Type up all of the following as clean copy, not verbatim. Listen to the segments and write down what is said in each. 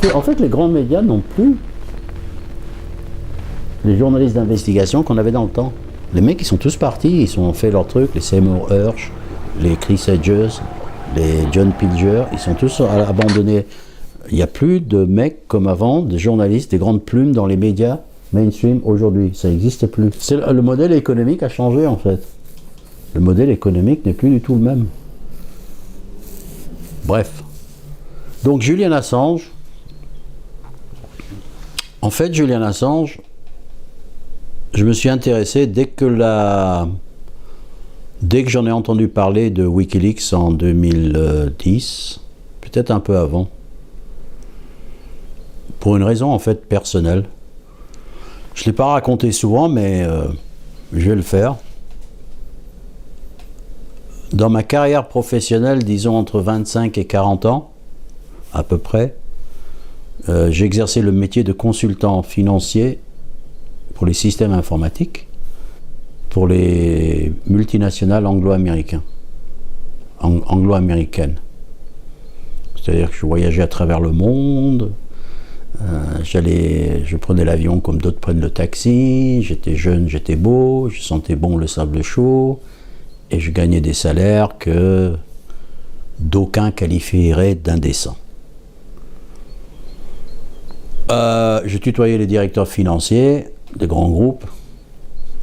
plus. En fait, les grands médias n'ont plus les journalistes d'investigation qu'on avait dans le temps. Les mecs, ils sont tous partis, ils ont fait leur truc, les Seymour Hersh, les Chris Hedges, les John Pilger, ils sont tous abandonnés. Il n'y a plus de mecs comme avant, des journalistes, des grandes plumes dans les médias mainstream aujourd'hui. Ça n'existe plus. Le modèle économique a changé en fait. Le modèle économique n'est plus du tout le même. Bref. Donc Julian Assange. En fait, Julian Assange, je me suis intéressé dès que j'en ai entendu parler de Wikileaks en 2010, peut-être un peu avant, pour une raison en fait personnelle. Je ne l'ai pas raconté souvent, mais je vais le faire. Dans ma carrière professionnelle, disons entre 25 et 40 ans, à peu près, j'ai exercé le métier de consultant financier pour les systèmes informatiques, pour les multinationales anglo-américaines. C'est-à-dire que je voyageais à travers le monde, je prenais l'avion comme d'autres prennent le taxi, j'étais jeune, j'étais beau, je sentais bon le sable chaud, et je gagnais des salaires que d'aucuns qualifieraient d'indécents. Je tutoyais les directeurs financiers des grands groupes,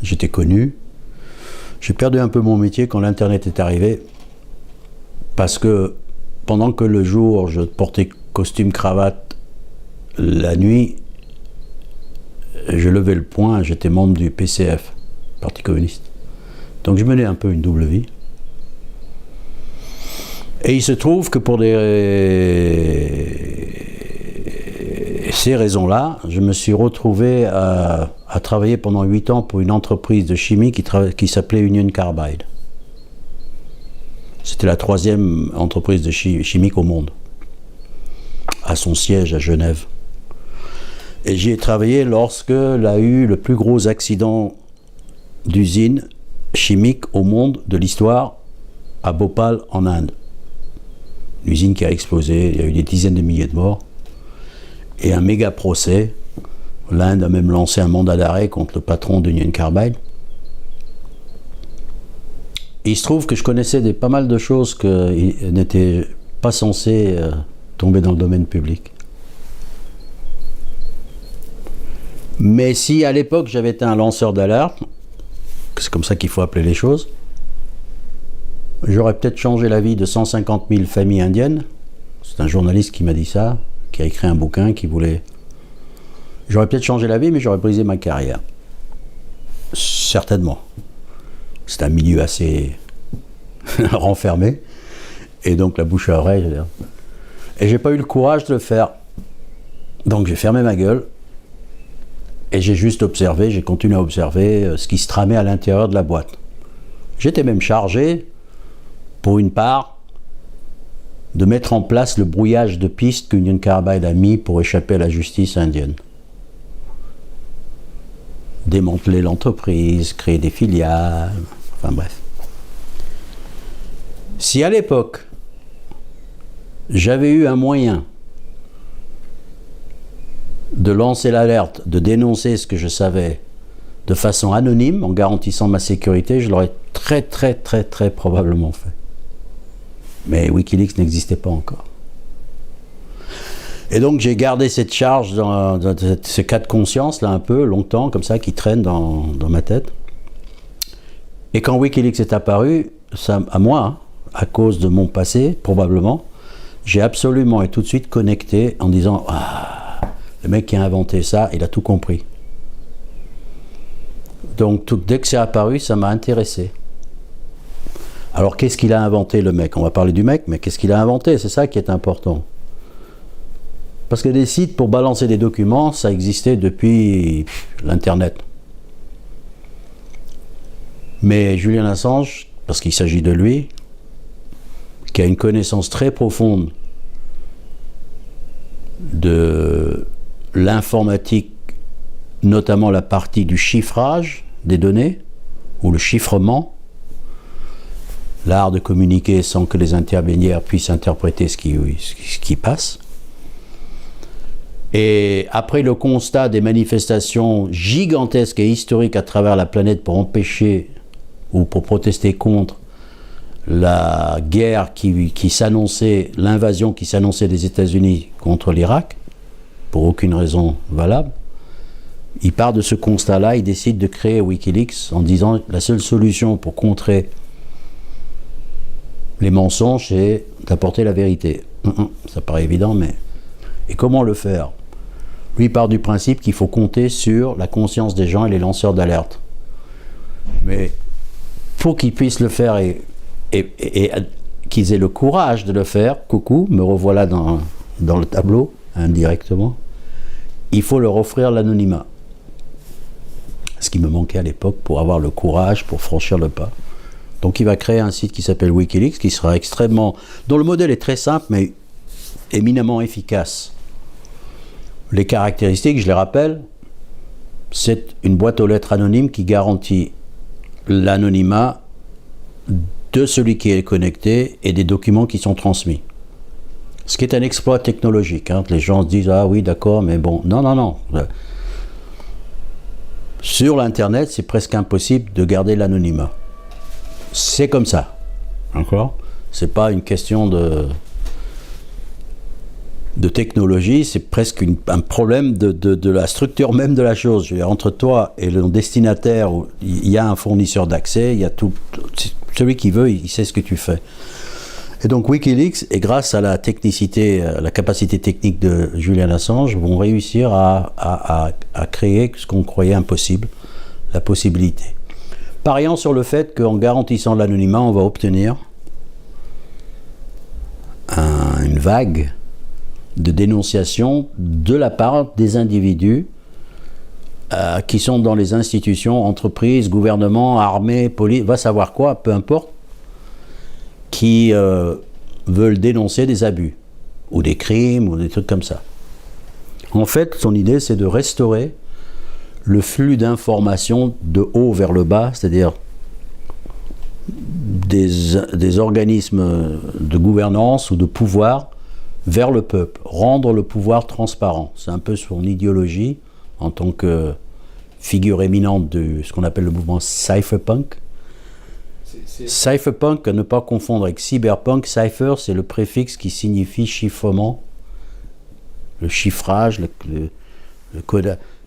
j'étais connu. J'ai perdu un peu mon métier quand l'internet est arrivé, parce que pendant que le jour je portais costume cravate, la nuit je levais le poing, j'étais membre du PCF, Parti communiste. Donc je menais un peu une double vie. Et il se trouve que pour ces raisons-là, je me suis retrouvé à travailler pendant 8 ans pour une entreprise de chimie qui s'appelait Union Carbide. C'était la 3e entreprise de chimique au monde, à son siège à Genève. Et j'y ai travaillé lorsque a eu le plus gros accident d'usine chimique au monde de l'histoire à Bhopal en Inde. Une usine qui a explosé, il y a eu des dizaines de milliers de morts. Et un méga procès. L'Inde a même lancé un mandat d'arrêt contre le patron d'Union Carbide. Et il se trouve que je connaissais pas mal de choses qui n'étaient pas censées tomber dans le domaine public. Mais si à l'époque j'avais été un lanceur d'alerte, c'est comme ça qu'il faut appeler les choses, j'aurais peut-être changé la vie de 150 000 familles indiennes. C'est un journaliste qui m'a dit ça, qui a écrit un bouquin, qui voulait... J'aurais peut-être changé la vie, mais j'aurais brisé ma carrière. Certainement. C'est un milieu assez renfermé, et donc la bouche à oreille, je veux dire. Et j'ai pas eu le courage de le faire. Donc j'ai fermé ma gueule, et j'ai juste observé, j'ai continué à observer ce qui se tramait à l'intérieur de la boîte. J'étais même chargé, pour une part, de mettre en place le brouillage de pistes qu'Union Carbide a mis pour échapper à la justice indienne. Démanteler l'entreprise, créer des filiales, enfin bref. Si à l'époque, j'avais eu un moyen de lancer l'alerte, de dénoncer ce que je savais de façon anonyme, en garantissant ma sécurité, je l'aurais très probablement fait. Mais Wikileaks n'existait pas encore. Et donc j'ai gardé cette charge, dans ce cas de conscience, là un peu, longtemps, comme ça, qui traîne dans ma tête. Et quand Wikileaks est apparu, ça, à moi, hein, à cause de mon passé, probablement, j'ai absolument et tout de suite connecté en disant « Ah, le mec qui a inventé ça, il a tout compris. » Donc dès que c'est apparu, ça m'a intéressé. Alors qu'est-ce qu'il a inventé le mec? On va parler du mec, mais qu'est-ce qu'il a inventé? C'est ça qui est important. Parce que des sites pour balancer des documents, ça existait depuis l'Internet. Mais Julian Assange, parce qu'il s'agit de lui, qui a une connaissance très profonde de l'informatique, notamment la partie du chiffrage des données, ou le chiffrement, l'art de communiquer sans que les intermédiaires puissent interpréter ce qui passe. Et après le constat des manifestations gigantesques et historiques à travers la planète pour empêcher ou pour protester contre la guerre qui s'annonçait, l'invasion qui s'annonçait des États-Unis contre l'Irak, pour aucune raison valable, il part de ce constat-là, il décide de créer Wikileaks en disant la seule solution pour contrer les mensonges, c'est d'apporter la vérité. Ça paraît évident, mais... Et comment le faire? Lui, il part du principe qu'il faut compter sur la conscience des gens et les lanceurs d'alerte. Mais pour qu'ils puissent le faire et qu'ils aient le courage de le faire, coucou, me revoilà dans le tableau, indirectement, il faut leur offrir l'anonymat. Ce qui me manquait à l'époque pour avoir le courage, pour franchir le pas. Donc il va créer un site qui s'appelle Wikileaks, qui sera dont le modèle est très simple, mais éminemment efficace. Les caractéristiques, je les rappelle, c'est une boîte aux lettres anonyme qui garantit l'anonymat de celui qui est connecté et des documents qui sont transmis. Ce qui est un exploit technologique. Les gens se disent « Ah oui, d'accord, mais bon... » Non. Sur l'Internet, c'est presque impossible de garder l'anonymat. C'est comme ça. D'accord ? C'est pas une question de technologie, c'est presque un problème de la structure même de la chose. Je veux dire, entre toi et le destinataire, il y a un fournisseur d'accès, il y a tout. Celui qui veut, il sait ce que tu fais. Et donc Wikileaks, et grâce à la technicité, la capacité technique de Julian Assange, vont réussir à créer ce qu'on croyait impossible, la possibilité. Pariant sur le fait qu'en garantissant l'anonymat, on va obtenir une vague de dénonciation de la part des individus qui sont dans les institutions, entreprises, gouvernements, armées, police, va savoir quoi, peu importe, qui veulent dénoncer des abus, ou des crimes, ou des trucs comme ça. En fait, son idée, c'est de restaurer le flux d'informations de haut vers le bas, c'est-à-dire des organismes de gouvernance ou de pouvoir vers le peuple, rendre le pouvoir transparent. C'est un peu son idéologie en tant que figure éminente de ce qu'on appelle le mouvement cypherpunk. Cypherpunk, à ne pas confondre avec cyberpunk. Cypher, c'est le préfixe qui signifie chiffrement, le chiffrage, le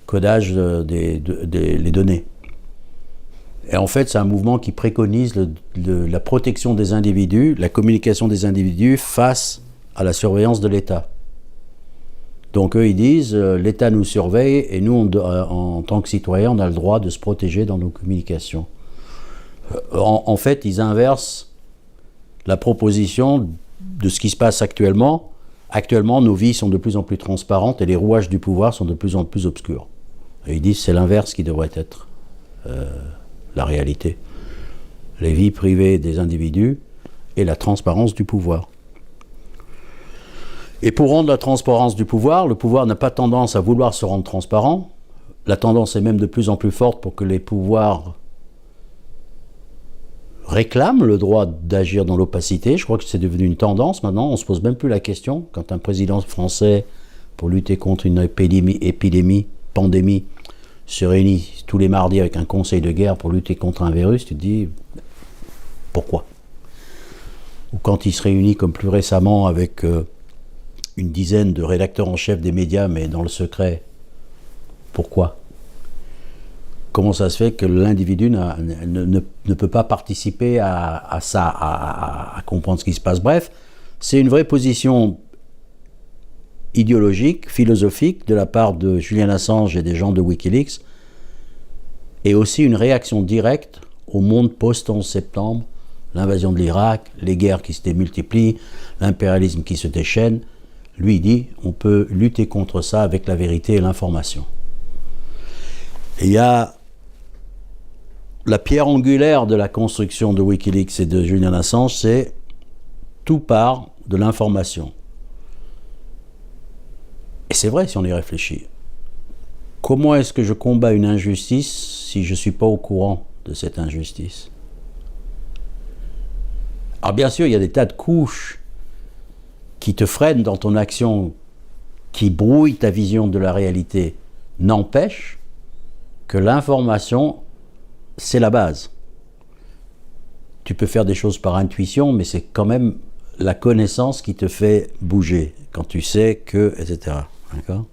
codage des données. Et en fait, c'est un mouvement qui préconise la protection des individus, la communication des individus face à la surveillance de l'État. Donc eux, ils disent, l'État nous surveille et nous, en tant que citoyens, on a le droit de se protéger dans nos communications. En fait, ils inversent la proposition de ce qui se passe actuellement. Actuellement, nos vies sont de plus en plus transparentes et les rouages du pouvoir sont de plus en plus obscurs. Et ils disent, c'est l'inverse qui devrait être la réalité. Les vies privées des individus et la transparence du pouvoir. Et pour rendre la transparence du pouvoir, le pouvoir n'a pas tendance à vouloir se rendre transparent. La tendance est même de plus en plus forte pour que les pouvoirs réclament le droit d'agir dans l'opacité. Je crois que c'est devenu une tendance maintenant. On ne se pose même plus la question. Quand un président français, pour lutter contre une pandémie, se réunit tous les mardis avec un conseil de guerre pour lutter contre un virus, tu te dis, pourquoi? Ou quand il se réunit comme plus récemment avec une dizaine de rédacteurs en chef des médias, mais dans le secret, pourquoi? Comment ça se fait que l'individu ne peut pas participer à ça, à comprendre ce qui se passe? Bref, c'est une vraie position idéologique, philosophique de la part de Julian Assange et des gens de Wikileaks, et aussi une réaction directe au monde post-11 septembre, l'invasion de l'Irak, les guerres qui se démultiplient, l'impérialisme qui se déchaîne. Lui, il dit, on peut lutter contre ça avec la vérité et l'information. Et il y a la pierre angulaire de la construction de Wikileaks et de Julian Assange, c'est tout part de l'information. Et c'est vrai si on y réfléchit. Comment est-ce que je combats une injustice si je ne suis pas au courant de cette injustice? Alors bien sûr, il y a des tas de couches qui te freinent dans ton action qui brouillent ta vision de la réalité n'empêche que l'information, c'est la base. Tu peux faire des choses par intuition, mais c'est quand même la connaissance qui te fait bouger, quand tu sais que, etc. D'accord ?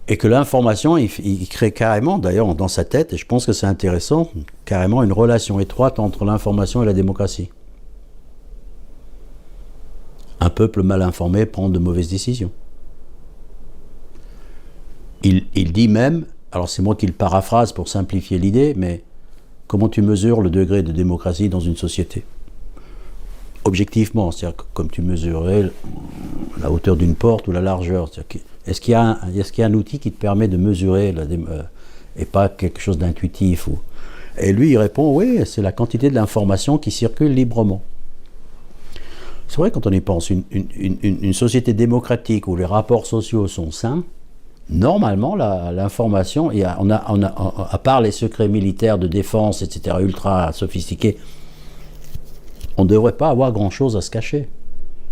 Et que l'information, il crée carrément, d'ailleurs dans sa tête, et je pense que c'est intéressant, carrément une relation étroite entre l'information et la démocratie. Un peuple mal informé prend de mauvaises décisions. Il dit même, alors c'est moi qui le paraphrase pour simplifier l'idée, mais comment tu mesures le degré de démocratie dans une société ? Objectivement, c'est-à-dire comme tu mesurerais la hauteur d'une porte ou la largeur. Est-ce qu'il y a un outil qui te permet de mesurer et pas quelque chose d'intuitif Et lui, il répond, oui, c'est la quantité de l'information qui circule librement. C'est vrai, quand on y pense, une société démocratique où les rapports sociaux sont sains, normalement, l'information, à part les secrets militaires de défense, etc., ultra sophistiqués, on ne devrait pas avoir grand-chose à se cacher.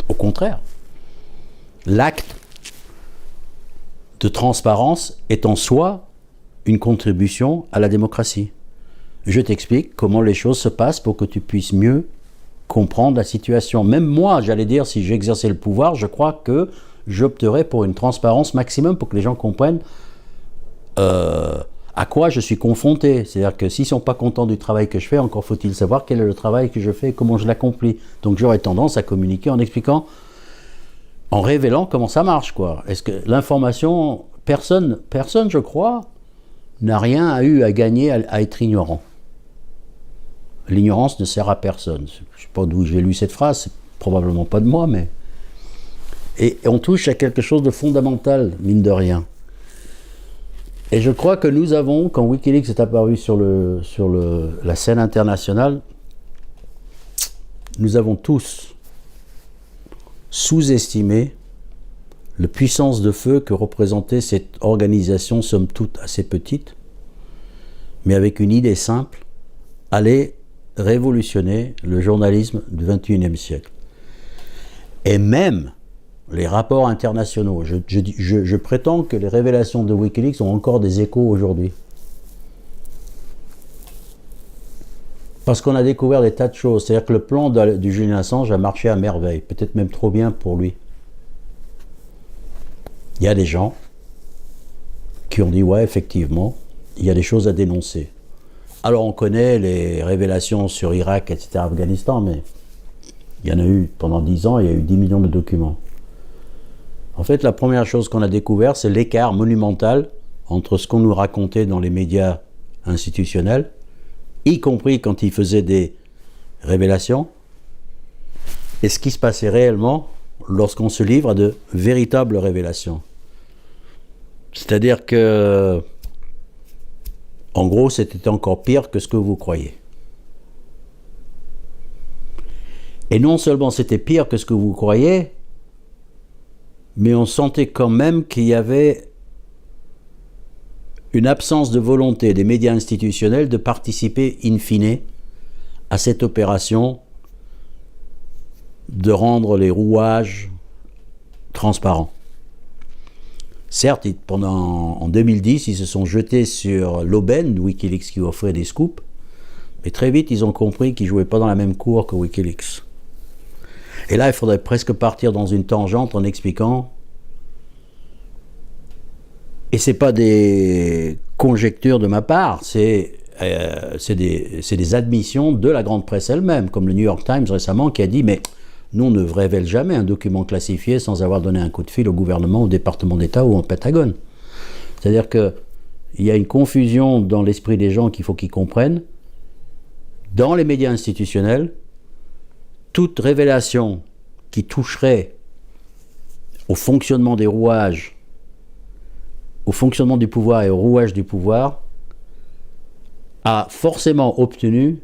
Au contraire, l'acte de transparence est en soi une contribution à la démocratie. Je t'explique comment les choses se passent pour que tu puisses mieux comprendre la situation. Même moi, j'allais dire, si j'exerçais le pouvoir, je crois que j'opterais pour une transparence maximum pour que les gens comprennent à quoi je suis confronté. C'est-à-dire que s'ils ne sont pas contents du travail que je fais, encore faut-il savoir quel est le travail que je fais et comment je l'accomplis. Donc j'aurais tendance à communiquer en expliquant, en révélant comment ça marche, quoi. Est-ce que l'information, personne, je crois, n'a rien eu à gagner à être ignorant. L'ignorance ne sert à personne. Je ne sais pas d'où j'ai lu cette phrase, c'est probablement pas de moi, mais... Et on touche à quelque chose de fondamental, mine de rien. Et je crois que nous avons, quand Wikileaks est apparu sur la scène internationale, nous avons tous sous-estimé la puissance de feu que représentait cette organisation, somme toute assez petite, mais avec une idée simple, aller révolutionner le journalisme du XXIe siècle. Et même les rapports internationaux, je prétends que les révélations de Wikileaks ont encore des échos aujourd'hui. Parce qu'on a découvert des tas de choses. C'est-à-dire que le plan du Julian Assange a marché à merveille, peut-être même trop bien pour lui. Il y a des gens qui ont dit, ouais, effectivement, il y a des choses à dénoncer. Alors on connaît les révélations sur Irak, etc., Afghanistan, mais il y en a eu pendant 10 ans, il y a eu 10 millions de documents. En fait, la première chose qu'on a découvert, c'est l'écart monumental entre ce qu'on nous racontait dans les médias institutionnels, y compris quand ils faisaient des révélations, et ce qui se passait réellement lorsqu'on se livre à de véritables révélations. C'est-à-dire que, en gros, c'était encore pire que ce que vous croyez. Et non seulement c'était pire que ce que vous croyez, mais on sentait quand même qu'il y avait une absence de volonté des médias institutionnels de participer in fine à cette opération de rendre les rouages transparents. Certes, en 2010, ils se sont jetés sur l'aubaine de Wikileaks qui offrait des scoops, mais très vite, ils ont compris qu'ils ne jouaient pas dans la même cour que Wikileaks. Et là, il faudrait presque partir dans une tangente en expliquant, et ce n'est pas des conjectures de ma part, c'est des admissions de la grande presse elle-même, comme le New York Times récemment qui a dit, mais nous, on ne révèle jamais un document classifié sans avoir donné un coup de fil au gouvernement, au département d'État ou au Pentagone. C'est-à-dire qu'il y a une confusion dans l'esprit des gens qu'il faut qu'ils comprennent. Dans les médias institutionnels, toute révélation qui toucherait au fonctionnement des rouages, au fonctionnement du pouvoir et au rouage du pouvoir, a forcément obtenu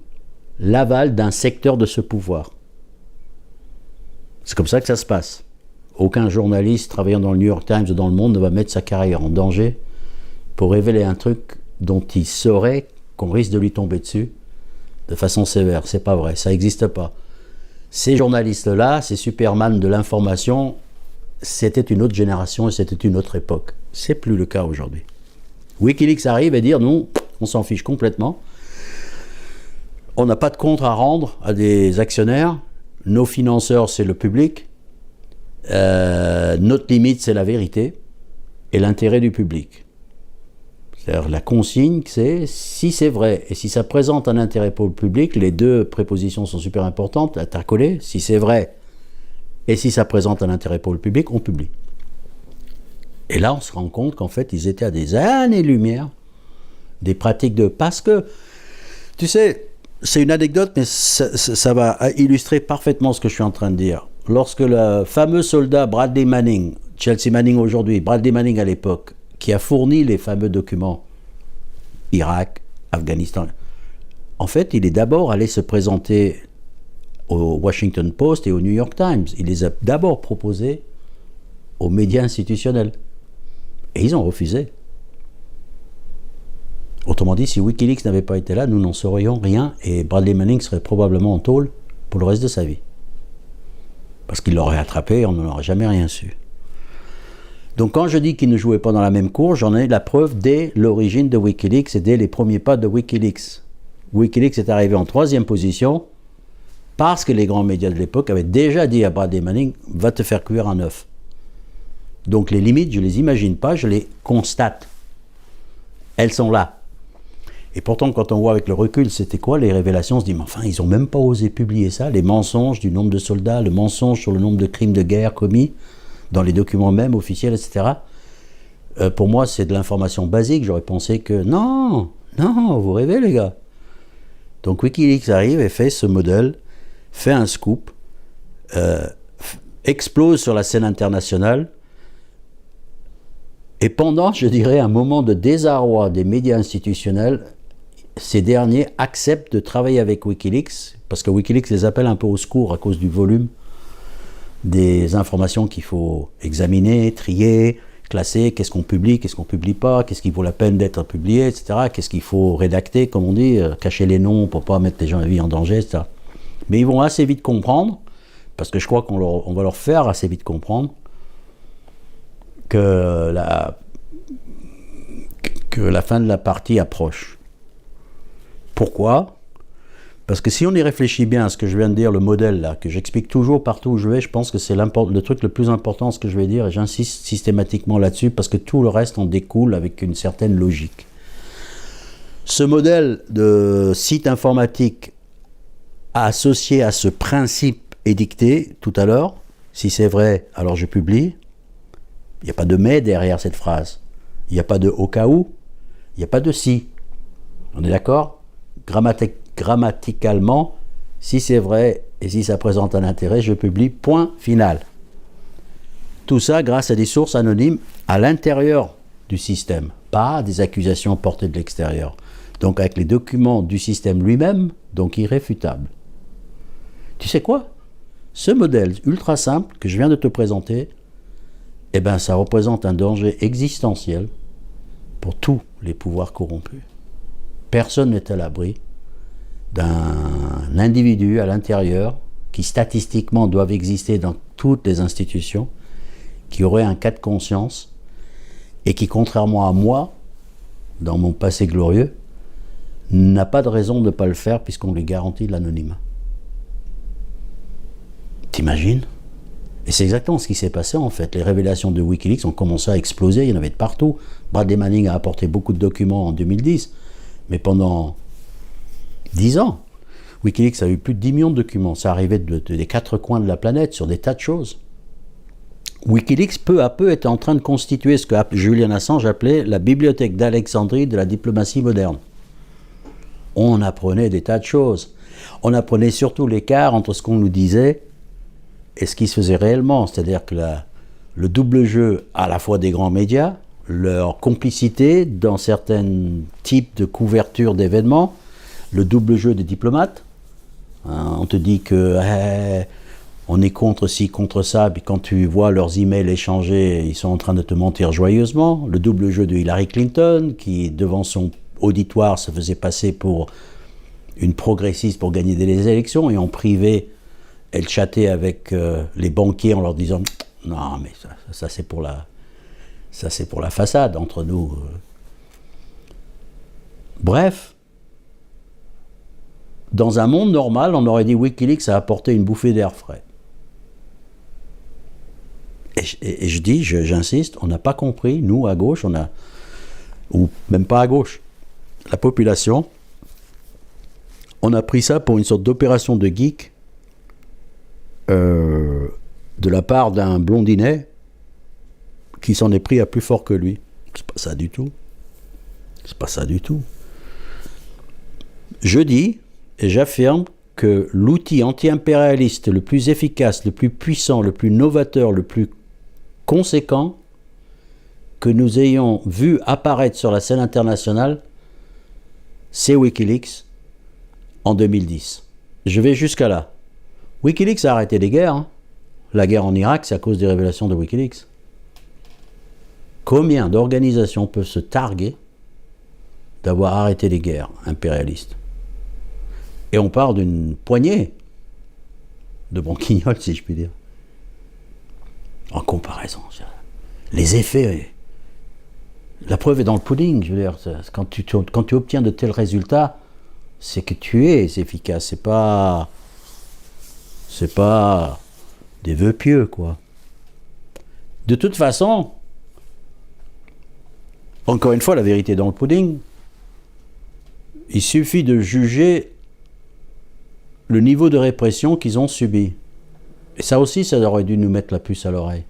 l'aval d'un secteur de ce pouvoir. C'est comme ça que ça se passe. Aucun journaliste travaillant dans le New York Times ou dans le Monde ne va mettre sa carrière en danger pour révéler un truc dont il saurait qu'on risque de lui tomber dessus de façon sévère. C'est pas vrai, ça n'existe pas. Ces journalistes-là, ces Superman de l'information, c'était une autre génération et c'était une autre époque. C'est plus le cas aujourd'hui. Wikileaks arrive et dire non, on s'en fiche complètement. On n'a pas de compte à rendre à des actionnaires. Nos financeurs, c'est le public. Notre limite, c'est la vérité et l'intérêt du public. C'est-à-dire la consigne, c'est si c'est vrai et si ça présente un intérêt pour le public, les deux prépositions sont super importantes à coller. Si c'est vrai et si ça présente un intérêt pour le public, on publie. Et là, on se rend compte qu'en fait, ils étaient à des années-lumière des pratiques de... Parce que, tu sais, c'est une anecdote, mais ça va illustrer parfaitement ce que je suis en train de dire. Lorsque le fameux soldat Bradley Manning, Chelsea Manning aujourd'hui, Bradley Manning à l'époque, qui a fourni les fameux documents Irak, Afghanistan, en fait, il est d'abord allé se présenter au Washington Post et au New York Times. Il les a d'abord proposés aux médias institutionnels. Et ils ont refusé. Autrement dit, si Wikileaks n'avait pas été là, nous n'en saurions rien et Bradley Manning serait probablement en tôle pour le reste de sa vie. Parce qu'il l'aurait attrapé et on n'en aurait jamais rien su. Donc quand je dis qu'ils ne jouaient pas dans la même cour, j'en ai la preuve dès l'origine de Wikileaks et dès les premiers pas de Wikileaks. Wikileaks est arrivé en 3e position parce que les grands médias de l'époque avaient déjà dit à Bradley Manning « va te faire cuire un œuf ». Donc les limites, je ne les imagine pas, je les constate. Elles sont là. Et pourtant, quand on voit avec le recul, c'était quoi les révélations? On se dit, mais enfin, ils n'ont même pas osé publier ça, les mensonges du nombre de soldats, le mensonge sur le nombre de crimes de guerre commis dans les documents même officiels, etc. Pour moi, c'est de l'information basique. J'aurais pensé que non, vous rêvez les gars. Donc Wikileaks arrive et fait ce modèle, fait un scoop, explose sur la scène internationale. Et pendant, je dirais, un moment de désarroi des médias institutionnels, ces derniers acceptent de travailler avec Wikileaks, parce que Wikileaks les appelle un peu au secours à cause du volume des informations qu'il faut examiner, trier, classer, qu'est-ce qu'on publie pas, qu'est-ce qui vaut la peine d'être publié, etc. Qu'est-ce qu'il faut rédacter, comme on dit, cacher les noms pour ne pas mettre les gens à vie en danger, etc. Mais ils vont assez vite comprendre, parce que je crois qu'on va leur faire assez vite comprendre, que la fin de la partie approche. Pourquoi? Parce que si on y réfléchit bien à ce que je viens de dire, le modèle là, que j'explique toujours partout où je vais, je pense que c'est le truc le plus important, ce que je vais dire, et j'insiste systématiquement là-dessus, parce que tout le reste en découle avec une certaine logique. Ce modèle de site informatique associé à ce principe édicté tout à l'heure, si c'est vrai, alors je publie. Il n'y a pas de « mais » derrière cette phrase. Il n'y a pas de « au cas où ». Il n'y a pas de « si ». On est d'accord? Grammaticalement, si c'est vrai et si ça présente un intérêt, je publie, point final. Tout ça grâce à des sources anonymes à l'intérieur du système, pas des accusations portées de l'extérieur. Donc avec les documents du système lui-même, donc irréfutables. Tu sais quoi? Ce modèle ultra simple que je viens de te présenter, eh bien, ça représente un danger existentiel pour tous les pouvoirs corrompus. Personne n'est à l'abri d'un individu à l'intérieur qui statistiquement doivent exister dans toutes les institutions, qui aurait un cas de conscience et qui, contrairement à moi, dans mon passé glorieux, n'a pas de raison de ne pas le faire puisqu'on lui garantit l'anonymat. T'imagines? Et c'est exactement ce qui s'est passé en fait. Les révélations de Wikileaks ont commencé à exploser, il y en avait de partout. Bradley Manning a apporté beaucoup de documents en 2010, mais pendant 10 ans, Wikileaks a eu plus de 10 millions de documents. Ça arrivait des 4 coins de la planète sur des tas de choses. Wikileaks, peu à peu, était en train de constituer ce que Julian Assange appelait la bibliothèque d'Alexandrie de la diplomatie moderne. On apprenait des tas de choses. On apprenait surtout l'écart entre ce qu'on nous disait et ce qui se faisait réellement, c'est-à-dire que le double jeu à la fois des grands médias, leur complicité dans certains types de couverture d'événements, le double jeu des diplomates. On te dit que on est contre ci, contre ça, puis quand tu vois leurs emails échangés, ils sont en train de te mentir joyeusement. Le double jeu de Hillary Clinton, qui devant son auditoire se faisait passer pour une progressiste pour gagner des élections, et en privé, elle chattait avec les banquiers en leur disant Non, mais ça c'est pour la façade entre nous. Bref, dans un monde normal, on aurait dit Wikileaks a apporté une bouffée d'air frais. Et je dis, j'insiste, on n'a pas compris, nous à gauche, ou même pas à gauche, la population, on a pris ça pour une sorte d'opération de geek de la part d'un blondinet qui s'en est pris à plus fort que lui. C'est pas ça du tout. C'est pas ça du tout. Je dis et j'affirme que l'outil anti-impérialiste le plus efficace, le plus puissant, le plus novateur, le plus conséquent que nous ayons vu apparaître sur la scène internationale, c'est Wikileaks en 2010. Je vais jusqu'à là. Wikileaks a arrêté les guerres. Hein. La guerre en Irak, c'est à cause des révélations de Wikileaks. Combien d'organisations peuvent se targuer d'avoir arrêté les guerres impérialistes? Et on parle d'une poignée de branquignoles, si je puis dire. En comparaison, les effets, la preuve est dans le pudding. Je veux dire, quand tu obtiens de tels résultats, c'est que tu es efficace. C'est pas des vœux pieux, quoi. De toute façon, encore une fois, la vérité est dans le pudding. Il suffit de juger le niveau de répression qu'ils ont subi. Et ça aussi, ça aurait dû nous mettre la puce à l'oreille.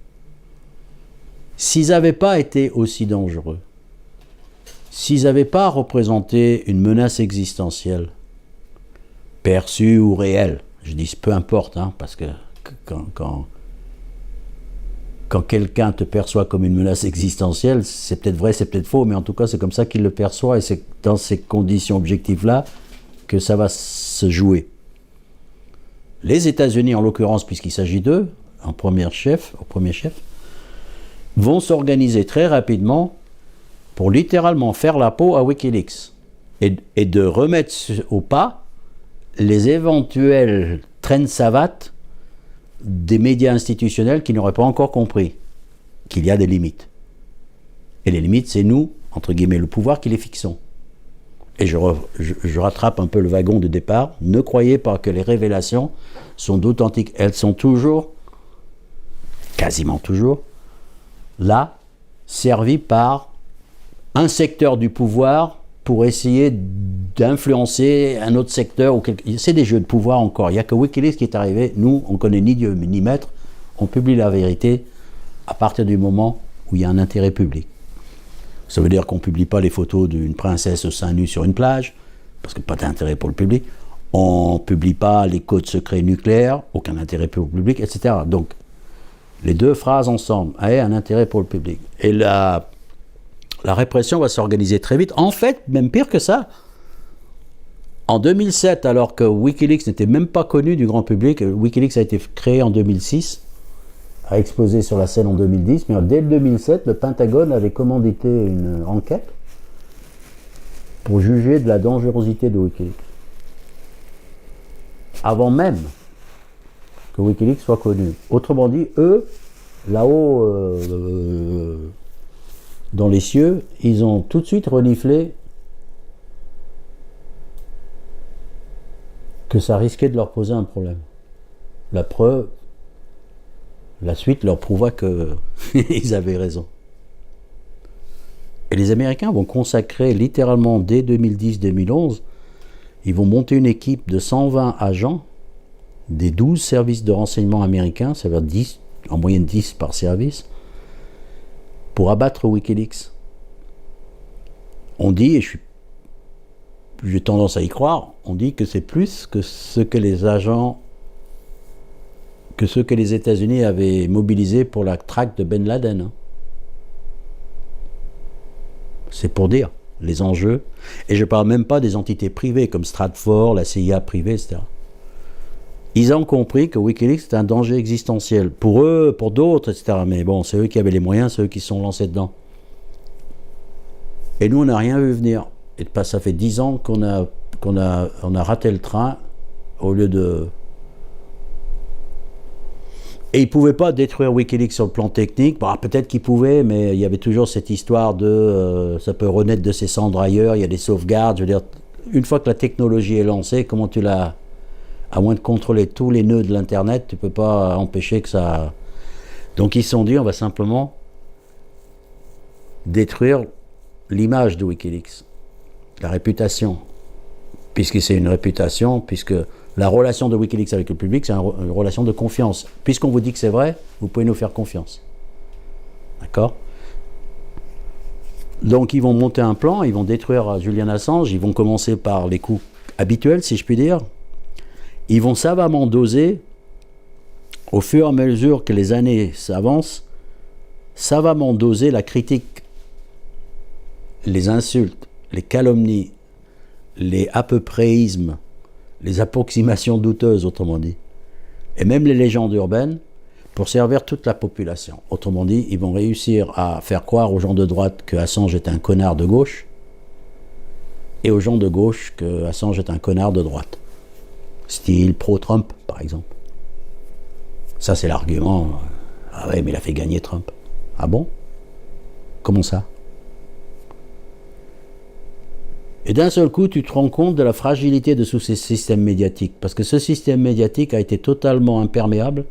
S'ils n'avaient pas été aussi dangereux, s'ils n'avaient pas représenté une menace existentielle, perçue ou réelle, je dis peu importe, hein, parce que quand quelqu'un te perçoit comme une menace existentielle, c'est peut-être vrai, c'est peut-être faux, mais en tout cas, c'est comme ça qu'il le perçoit, et c'est dans ces conditions objectives-là que ça va se jouer. Les États-Unis, en l'occurrence, puisqu'il s'agit d'eux, au premier chef, vont s'organiser très rapidement pour littéralement faire la peau à Wikileaks et de remettre au pas les éventuelles traînes savates des médias institutionnels qui n'auraient pas encore compris qu'il y a des limites. Et les limites, c'est nous, entre guillemets, le pouvoir qui les fixons. Et je rattrape un peu le wagon de départ. Ne croyez pas que les révélations sont d'authentiques. Elles sont toujours, quasiment toujours, là, servies par un secteur du pouvoir pour essayer d'influencer un autre secteur. C'est des jeux de pouvoir encore. Il n'y a que Wikileaks qui est arrivé. Nous, on ne connaît ni Dieu ni maître. On publie la vérité à partir du moment où il y a un intérêt public. Ça veut dire qu'on ne publie pas les photos d'une princesse au sein nu sur une plage, parce que pas d'intérêt pour le public. On ne publie pas les codes secrets nucléaires, aucun intérêt pour le public, etc. Donc, les deux phrases ensemble, un intérêt pour le public. Et la répression va s'organiser très vite. En fait, même pire que ça, en 2007, alors que Wikileaks n'était même pas connu du grand public, Wikileaks a été créé en 2006, a explosé sur la scène en 2010, mais dès le 2007, le Pentagone avait commandité une enquête pour juger de la dangerosité de Wikileaks. Avant même que Wikileaks soit connu. Autrement dit, eux, là-haut, dans les cieux, ils ont tout de suite reniflé que ça risquait de leur poser un problème. La preuve, la suite leur prouva qu'ils avaient raison. Et les Américains vont consacrer littéralement dès 2010-2011, ils vont monter une équipe de 120 agents des 12 services de renseignement américains, ça veut dire 10, en moyenne 10 par service, pour abattre Wikileaks. On dit, et j'ai tendance à y croire, on dit que c'est plus que ce que les États-Unis avaient mobilisé pour la traque de Ben Laden. C'est pour dire les enjeux. Et je ne parle même pas des entités privées comme Stratfor, la CIA privée, etc. Ils ont compris que Wikileaks est un danger existentiel. Pour eux, pour d'autres, etc. Mais bon, c'est eux qui avaient les moyens, c'est eux qui se sont lancés dedans. Et nous, on n'a rien vu venir. Et ça fait 10 ans qu'on a raté le train au lieu de Et ils ne pouvaient pas détruire Wikileaks sur le plan technique. Bon, peut-être qu'ils pouvaient, mais il y avait toujours cette histoire de ça peut renaître de ses cendres ailleurs, il y a des sauvegardes. Je veux dire, une fois que la technologie est lancée, comment tu la... À moins de contrôler tous les nœuds de l'Internet, tu ne peux pas empêcher que ça... Donc ils se sont dit, on va simplement détruire l'image de Wikileaks, la réputation. Puisque c'est une réputation, puisque la relation de Wikileaks avec le public, c'est une relation de confiance. Puisqu'on vous dit que c'est vrai, vous pouvez nous faire confiance. D'accord ? Donc ils vont monter un plan, ils vont détruire Julian Assange, ils vont commencer par les coups habituels, si je puis dire. Ils vont savamment doser, au fur et à mesure que les années s'avancent, savamment doser la critique, les insultes, les calomnies, les à peu préismes, les approximations douteuses, autrement dit, et même les légendes urbaines, pour servir toute la population. Autrement dit, ils vont réussir à faire croire aux gens de droite que Assange est un connard de gauche, et aux gens de gauche que Assange est un connard de droite. Style pro-Trump, par exemple. Ça, c'est l'argument. Ah ouais, mais il a fait gagner Trump. Ah bon ? Comment ça ? Et d'un seul coup, tu te rends compte de la fragilité de tous ces systèmes médiatiques. Parce que ce système médiatique a été totalement imperméable,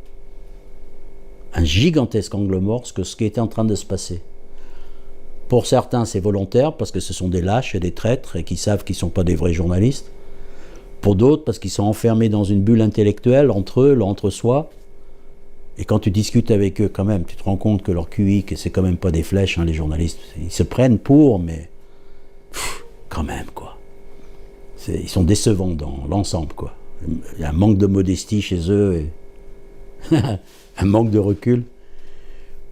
un gigantesque angle mort, ce qui était en train de se passer. Pour certains, c'est volontaire, parce que ce sont des lâches et des traîtres, et qui savent qu'ils ne sont pas des vrais journalistes. Pour d'autres, parce qu'ils sont enfermés dans une bulle intellectuelle, entre eux, entre soi. Et quand tu discutes avec eux, quand même, tu te rends compte que leur QI, que c'est quand même pas des flèches, hein, les journalistes. Ils se prennent pour, mais... quand même, quoi. Ils sont décevants dans l'ensemble, quoi. Il y a un manque de modestie chez eux, et un manque de recul.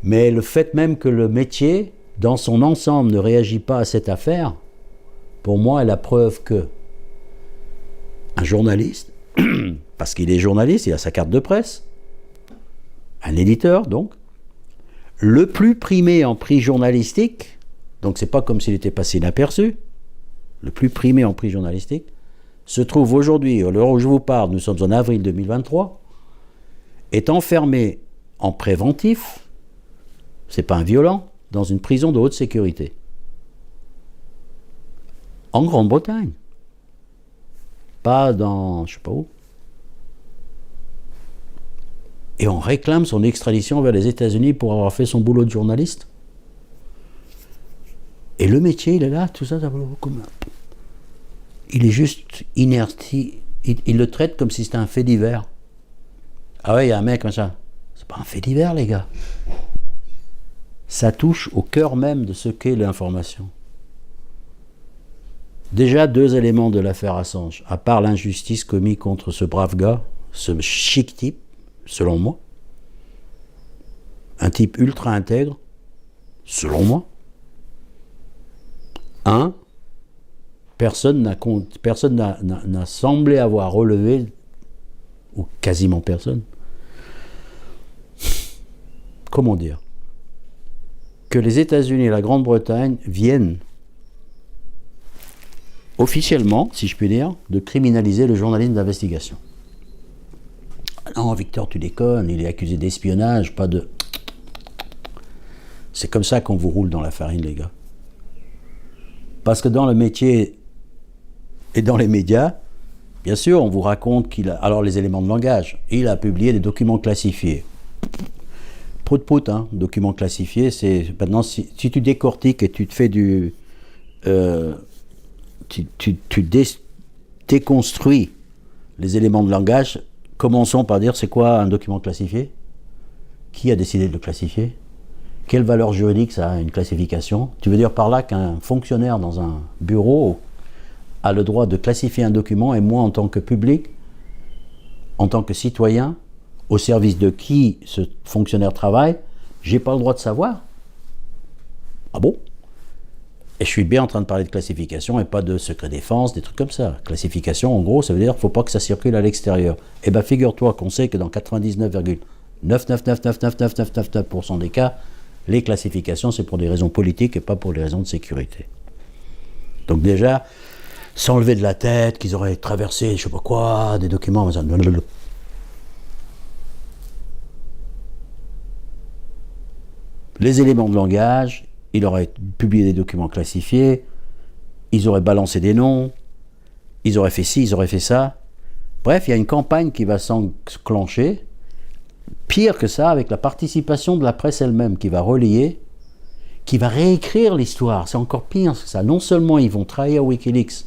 Mais le fait même que le métier, dans son ensemble, ne réagit pas à cette affaire, pour moi, est la preuve que un journaliste, parce qu'il est journaliste, il a sa carte de presse, un éditeur, donc, le plus primé en prix journalistique, donc c'est pas comme s'il était passé inaperçu, le plus primé en prix journalistique, se trouve aujourd'hui, à l'heure où je vous parle, nous sommes en avril 2023, est enfermé en préventif, c'est pas un violent, dans une prison de haute sécurité. En Grande-Bretagne. Pas dans, je sais pas où. Et on réclame son extradition vers les États-Unis pour avoir fait son boulot de journaliste. Et le métier, il est là, tout ça, il est juste inertie. Il le traite comme si c'était un fait divers. Ah ouais, il y a un mec comme ça. C'est pas un fait divers, les gars. Ça touche au cœur même de ce qu'est l'information. Déjà, 2 éléments de l'affaire Assange. À part l'injustice commise contre ce brave gars, ce chic type, selon moi. Un type ultra intègre, selon moi. Personne n'a semblé avoir relevé, ou quasiment personne, comment dire, que les États-Unis et la Grande-Bretagne viennent officiellement, si je puis dire, de criminaliser le journalisme d'investigation. Non, Victor, tu déconnes, il est accusé d'espionnage, pas de... C'est comme ça qu'on vous roule dans la farine, les gars. Parce que dans le métier et dans les médias, bien sûr, on vous raconte qu'il a... Alors, les éléments de langage, il a publié des documents classifiés. Prout-prout, hein, documents classifiés, c'est... Maintenant, si tu décortiques et tu te fais du... Tu déconstruis les éléments de langage, commençons par dire c'est quoi un document classifié ? Qui a décidé de le classifier ? Quelle valeur juridique ça a, une classification ? Tu veux dire par là qu'un fonctionnaire dans un bureau a le droit de classifier un document, et moi, en tant que public, en tant que citoyen, au service de qui ce fonctionnaire travaille, j'ai pas le droit de savoir ? Ah bon ? Et je suis bien en train de parler de classification et pas de secret défense, des trucs comme ça. Classification, en gros, ça veut dire qu'il ne faut pas que ça circule à l'extérieur. Eh bien, figure-toi qu'on sait que dans 99,9999999% des cas, les classifications, c'est pour des raisons politiques et pas pour des raisons de sécurité. Donc déjà, s'enlever de la tête qu'ils auraient traversé, je ne sais pas quoi, des documents... les éléments de langage, il aurait publié des documents classifiés, ils auraient balancé des noms, ils auraient fait ci, ils auraient fait ça. Bref, il y a une campagne qui va s'enclencher, pire que ça, avec la participation de la presse elle-même, qui va relayer, qui va réécrire l'histoire. C'est encore pire que ça. Non seulement ils vont trahir Wikileaks,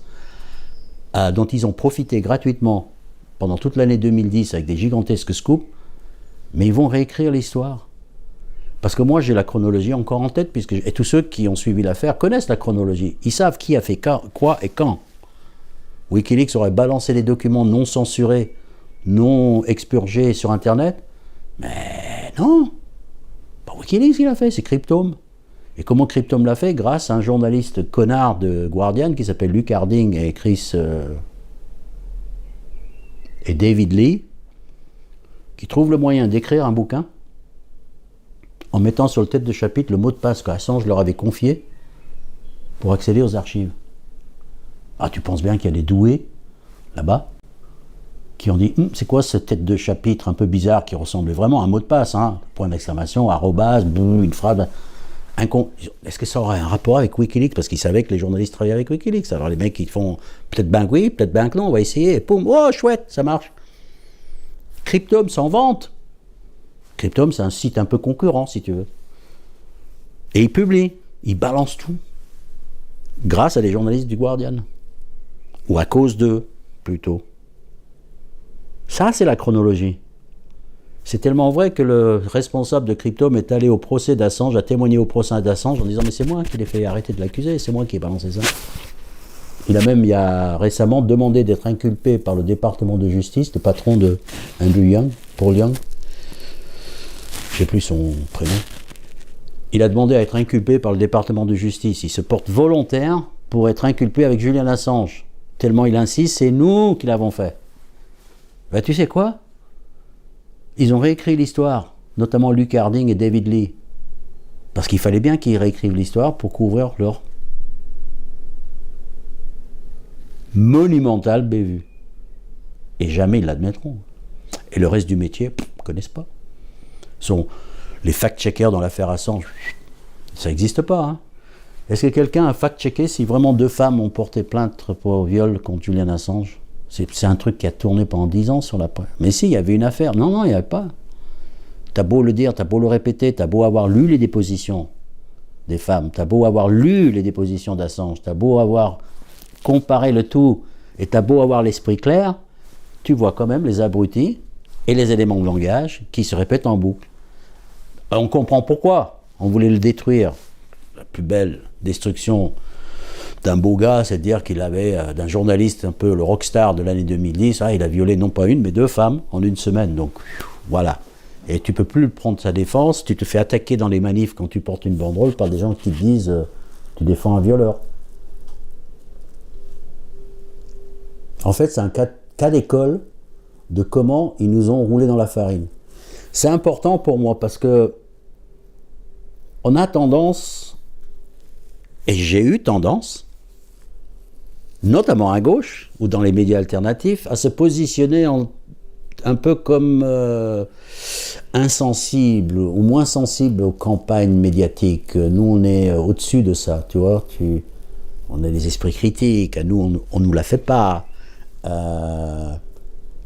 dont ils ont profité gratuitement pendant toute l'année 2010 avec des gigantesques scoops, mais ils vont réécrire l'histoire. Parce que moi, j'ai la chronologie encore en tête, et tous ceux qui ont suivi l'affaire connaissent la chronologie. Ils savent qui a fait quoi et quand. Wikileaks aurait balancé des documents non censurés, non expurgés sur Internet. Mais non, pas Wikileaks qui l'a fait, c'est Cryptome. Et comment Cryptome l'a fait? Grâce à un journaliste connard de Guardian qui s'appelle Luke Harding et et David Lee, qui trouvent le moyen d'écrire un bouquin en mettant sur le tête de chapitre le mot de passe qu'Assange leur avait confié pour accéder aux archives. Ah, tu penses bien qu'il y a des doués, là-bas, qui ont dit « c'est quoi cette tête de chapitre un peu bizarre qui ressemblait vraiment à un mot de passe, hein, point d'exclamation, arrobase, une phrase... » Est-ce que ça aurait un rapport avec Wikileaks? Parce qu'ils savaient que les journalistes travaillaient avec Wikileaks. Alors les mecs, ils font peut-être ben oui, peut-être ben que non, on va essayer, et poum, oh chouette, ça marche. Cryptome s'en vante. Cryptome, c'est un site un peu concurrent, si tu veux. Et ils publient, ils balancent tout. Grâce à des journalistes du Guardian. Ou à cause d'eux, plutôt. Ça, c'est la chronologie. C'est tellement vrai que le responsable de Cryptome est allé au procès d'Assange, a témoigné au procès d'Assange en disant « mais c'est moi qui l'ai fait arrêter de l'accuser, c'est moi qui ai balancé ça ». Il a même, récemment, demandé d'être inculpé par le département de justice, le patron de Andrew Young, Paul Young. Je ne sais plus son prénom. Il a demandé à être inculpé par le département de justice. Il se porte volontaire pour être inculpé avec Julian Assange. Tellement il insiste, c'est nous qui l'avons fait. Ben, tu sais quoi? Ils ont réécrit l'histoire, notamment Luke Harding et David Lee. Parce qu'il fallait bien qu'ils réécrivent l'histoire pour couvrir leur monumentale bévue. Et jamais ils l'admettront. Et le reste du métier, ne connaissent pas. Les fact-checkers dans l'affaire Assange, ça n'existe pas. Hein. Est-ce que quelqu'un a fact-checké si vraiment 2 femmes ont porté plainte pour viol contre Julian Assange? C'est un truc qui a tourné pendant 10 ans sur la presse. Mais si, il y avait une affaire. Non, il n'y avait pas. T'as beau le dire, t'as beau le répéter, t'as beau avoir lu les dépositions des femmes, t'as beau avoir lu les dépositions d'Assange, t'as beau avoir comparé le tout, et t'as beau avoir l'esprit clair, tu vois quand même les abrutis et les éléments de langage qui se répètent en boucle. On comprend pourquoi. On voulait le détruire. La plus belle destruction d'un beau gars, c'est de dire qu'il avait, d'un journaliste un peu le rockstar de l'année 2010, il a violé non pas 1, mais 2 femmes en 1 semaine. Donc, voilà. Et tu peux plus prendre sa défense, tu te fais attaquer dans les manifs quand tu portes une banderole par des gens qui te disent tu défends un violeur. En fait, c'est un cas d'école de comment ils nous ont roulé dans la farine. C'est important pour moi parce que on a tendance, et j'ai eu tendance, notamment à gauche ou dans les médias alternatifs, à se positionner un peu comme insensible ou moins sensible aux campagnes médiatiques. Nous, on est au-dessus de ça, tu vois. On a des esprits critiques, à nous, on ne nous la fait pas.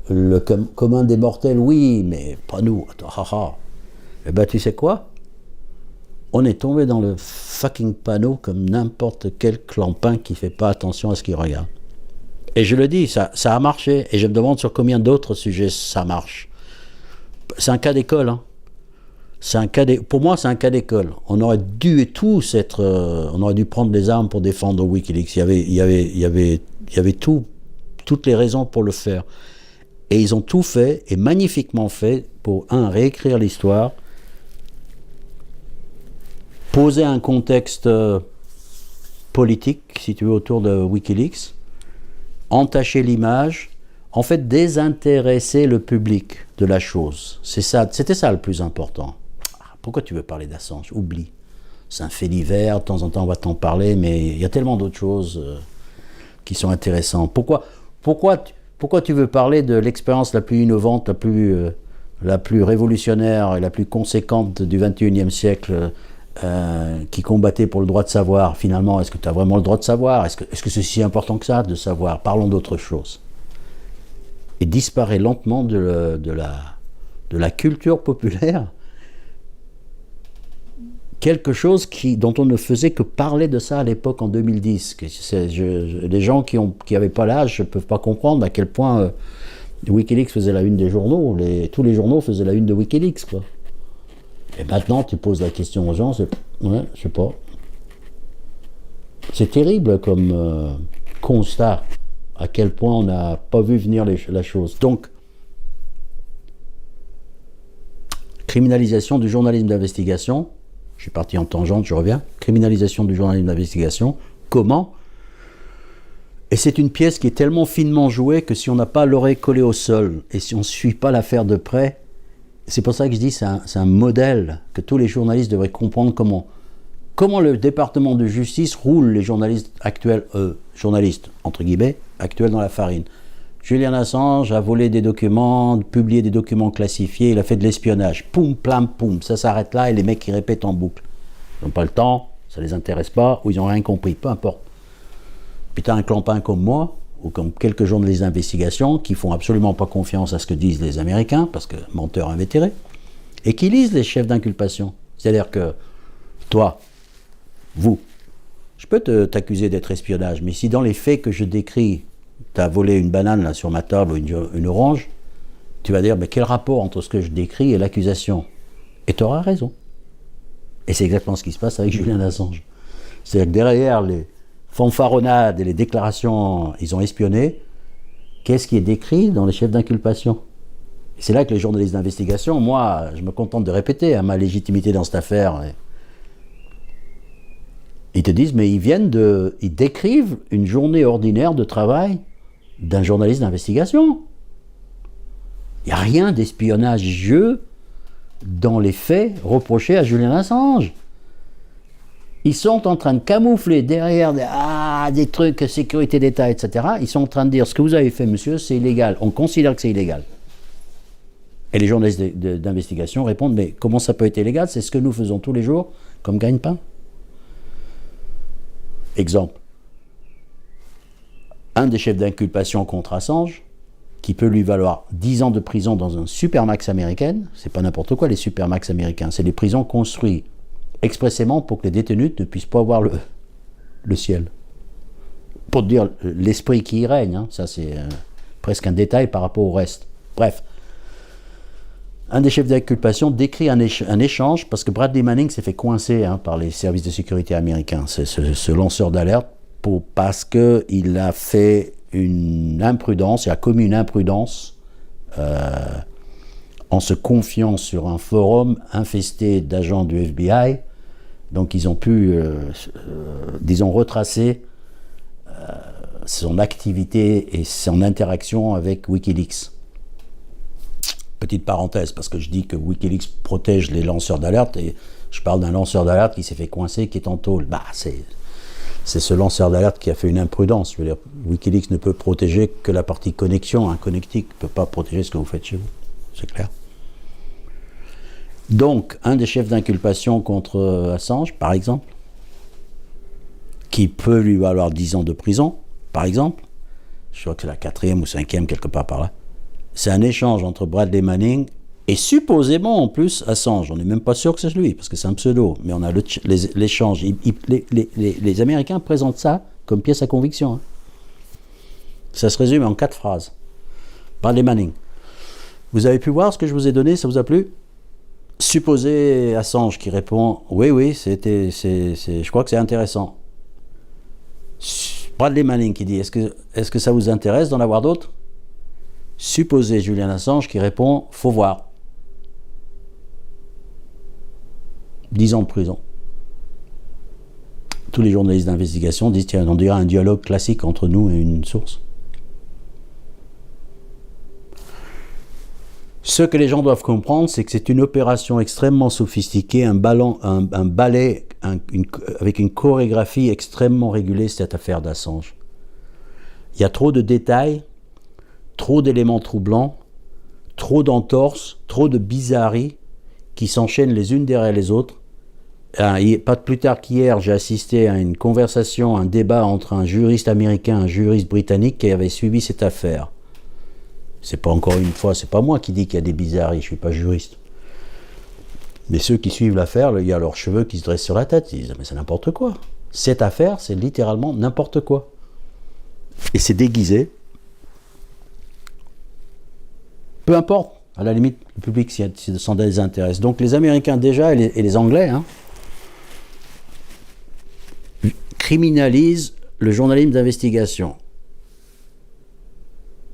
Le commun des mortels, oui, mais pas nous. Attends, Eh ben, tu sais quoi? On est tombé dans le fucking panneau comme n'importe quel clampin qui fait pas attention à ce qu'il regarde. Et je le dis, ça a marché. Et je me demande sur combien d'autres sujets ça marche. C'est un cas d'école. Hein. Pour moi, c'est un cas d'école. On aurait dû tous on aurait dû prendre les armes pour défendre Wikileaks. Il y avait toutes les raisons pour le faire. Et ils ont tout fait, et magnifiquement fait, pour, réécrire l'histoire, poser un contexte politique, si tu veux, autour de Wikileaks, entacher l'image, en fait désintéresser le public de la chose. C'était ça le plus important. Pourquoi tu veux parler d'Assange? Oublie. C'est un fait divers, de temps en temps on va t'en parler, mais il y a tellement d'autres choses qui sont intéressantes. Pourquoi tu veux parler de l'expérience la plus innovante, la plus révolutionnaire et la plus conséquente du XXIe siècle qui combattaient pour le droit de savoir, finalement, est-ce que tu as vraiment le droit de savoir? Est-ce que c'est si important que ça de savoir? Parlons d'autre chose. Et disparaît lentement de la culture populaire quelque chose dont on ne faisait que parler de ça à l'époque en 2010. Les gens qui n'avaient pas l'âge ne peuvent pas comprendre à quel point Wikileaks faisait la une des journaux. Tous les journaux faisaient la une de Wikileaks, quoi. Et maintenant, tu poses la question aux gens, ouais, je sais pas. C'est terrible comme constat, à quel point on n'a pas vu venir la chose. Donc, criminalisation du journalisme d'investigation. Je suis parti en tangente, je reviens. Criminalisation du journalisme d'investigation. Comment? Et c'est une pièce qui est tellement finement jouée que si on n'a pas l'oreille collée au sol et si on ne suit pas l'affaire de près, c'est pour ça que je dis que c'est un modèle que tous les journalistes devraient comprendre comment le département de justice roule les journalistes actuels, journalistes, entre guillemets, actuels dans la farine. Julian Assange a volé des documents, publié des documents classifiés, il a fait de l'espionnage. Poum, plam, poum, ça s'arrête là et les mecs ils répètent en boucle. Ils n'ont pas le temps, ça ne les intéresse pas, ou ils n'ont rien compris, peu importe. Puis t'as un clampin comme moi, ou comme quelques journalistes d'investigation qui font absolument pas confiance à ce que disent les Américains, parce que menteurs invétérés, et qui lisent les chefs d'inculpation. C'est-à-dire que toi, vous, je peux t'accuser d'être espionnage, mais si dans les faits que je décris, tu as volé une banane là, sur ma table ou une orange, tu vas dire, mais quel rapport entre ce que je décris et l'accusation? Et tu auras raison. Et c'est exactement ce qui se passe avec Julian Assange. C'est-à-dire que derrière les fanfaronnades et les déclarations, ils ont espionné, qu'est-ce qui est décrit dans les chefs d'inculpation? C'est là que les journalistes d'investigation, moi, je me contente de répéter ma légitimité dans cette affaire. Ils te disent, mais ils décrivent une journée ordinaire de travail d'un journaliste d'investigation. Il n'y a rien d'espionnagieux dans les faits reprochés à Julian Assange. Ils sont en train de camoufler derrière des trucs, sécurité d'État, etc. Ils sont en train de dire, ce que vous avez fait, monsieur, c'est illégal. On considère que c'est illégal. Et les journalistes d'investigation répondent, mais comment ça peut être illégal? C'est ce que nous faisons tous les jours comme gagne-pain. Exemple. Un des chefs d'inculpation contre Assange, qui peut lui valoir 10 ans de prison dans un supermax américaine, c'est pas n'importe quoi les supermax américains, c'est des prisons construites expressément pour que les détenus ne puissent pas voir le ciel. Pour te dire l'esprit qui y règne, hein, ça c'est presque un détail par rapport au reste. Bref, un des chefs d'inculpation décrit un échange, parce que Bradley Manning s'est fait coincer par les services de sécurité américains, ce lanceur d'alerte, parce qu'il a fait une imprudence, il a commis une imprudence en se confiant sur un forum infesté d'agents du FBI. Donc ils ont pu, disons, retracer son activité et son interaction avec Wikileaks. Petite parenthèse, parce que je dis que Wikileaks protège les lanceurs d'alerte, et je parle d'un lanceur d'alerte qui s'est fait coincer, qui est en tôle. C'est ce lanceur d'alerte qui a fait une imprudence. Je veux dire, Wikileaks ne peut protéger que la partie connexion. Un connectique ne peut pas protéger ce que vous faites chez vous. C'est clair. Donc, un des chefs d'inculpation contre Assange, par exemple, qui peut lui valoir 10 ans de prison, par exemple, je crois que c'est la 4e ou 5e, quelque part par là, c'est un échange entre Bradley Manning et supposément en plus Assange. On n'est même pas sûr que c'est lui, parce que c'est un pseudo, mais on a l'échange. Les Américains présentent ça comme pièce à conviction. Hein. Ça se résume en 4 phrases. Bradley Manning. Vous avez pu voir ce que je vous ai donné, ça vous a plu? Supposé Assange qui répond « Oui, je crois que c'est intéressant ». Bradley Manning qui dit « Est-ce que ça vous intéresse d'en avoir d'autres ?» Supposé Julian Assange qui répond « Faut voir ». 10 ans de prison. Tous les journalistes d'investigation disent « Tiens, on dirait un dialogue classique entre nous et une source ». Ce que les gens doivent comprendre, c'est que c'est une opération extrêmement sophistiquée, un ballet avec une chorégraphie extrêmement régulée, cette affaire d'Assange. Il y a trop de détails, trop d'éléments troublants, trop d'entorses, trop de bizarreries qui s'enchaînent les unes derrière les autres. Pas plus tard qu'hier, j'ai assisté à une conversation, un débat entre un juriste américain et un juriste britannique qui avait suivi cette affaire. C'est pas encore une fois, c'est pas moi qui dis qu'il y a des bizarreries, je suis pas juriste. Mais ceux qui suivent l'affaire, il y a leurs cheveux qui se dressent sur la tête, ils disent mais c'est n'importe quoi. Cette affaire, c'est littéralement n'importe quoi. Et c'est déguisé. Peu importe, à la limite, le public s'en désintéresse. Donc les Américains déjà et les Anglais criminalisent le journalisme d'investigation.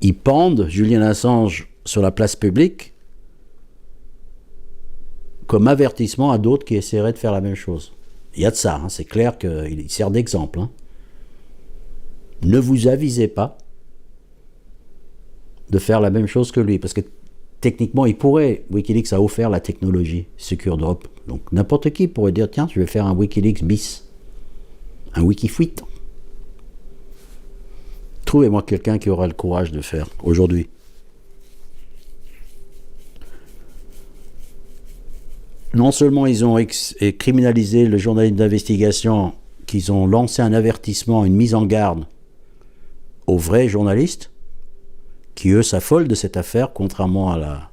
Ils pendent Julian Assange sur la place publique comme avertissement à d'autres qui essaieraient de faire la même chose. Il y a de ça, c'est clair qu'il sert d'exemple. Ne vous avisez pas de faire la même chose que lui, parce que techniquement, il pourrait. Wikileaks a offert la technologie Secure Drop. Donc n'importe qui pourrait dire, tiens, je vais faire un Wikileaks bis, un Wikifuit. Trouvez-moi quelqu'un qui aura le courage de faire aujourd'hui. Non seulement ils ont criminalisé le journalisme d'investigation, qu'ils ont lancé un avertissement, une mise en garde aux vrais journalistes, qui eux s'affolent de cette affaire, contrairement à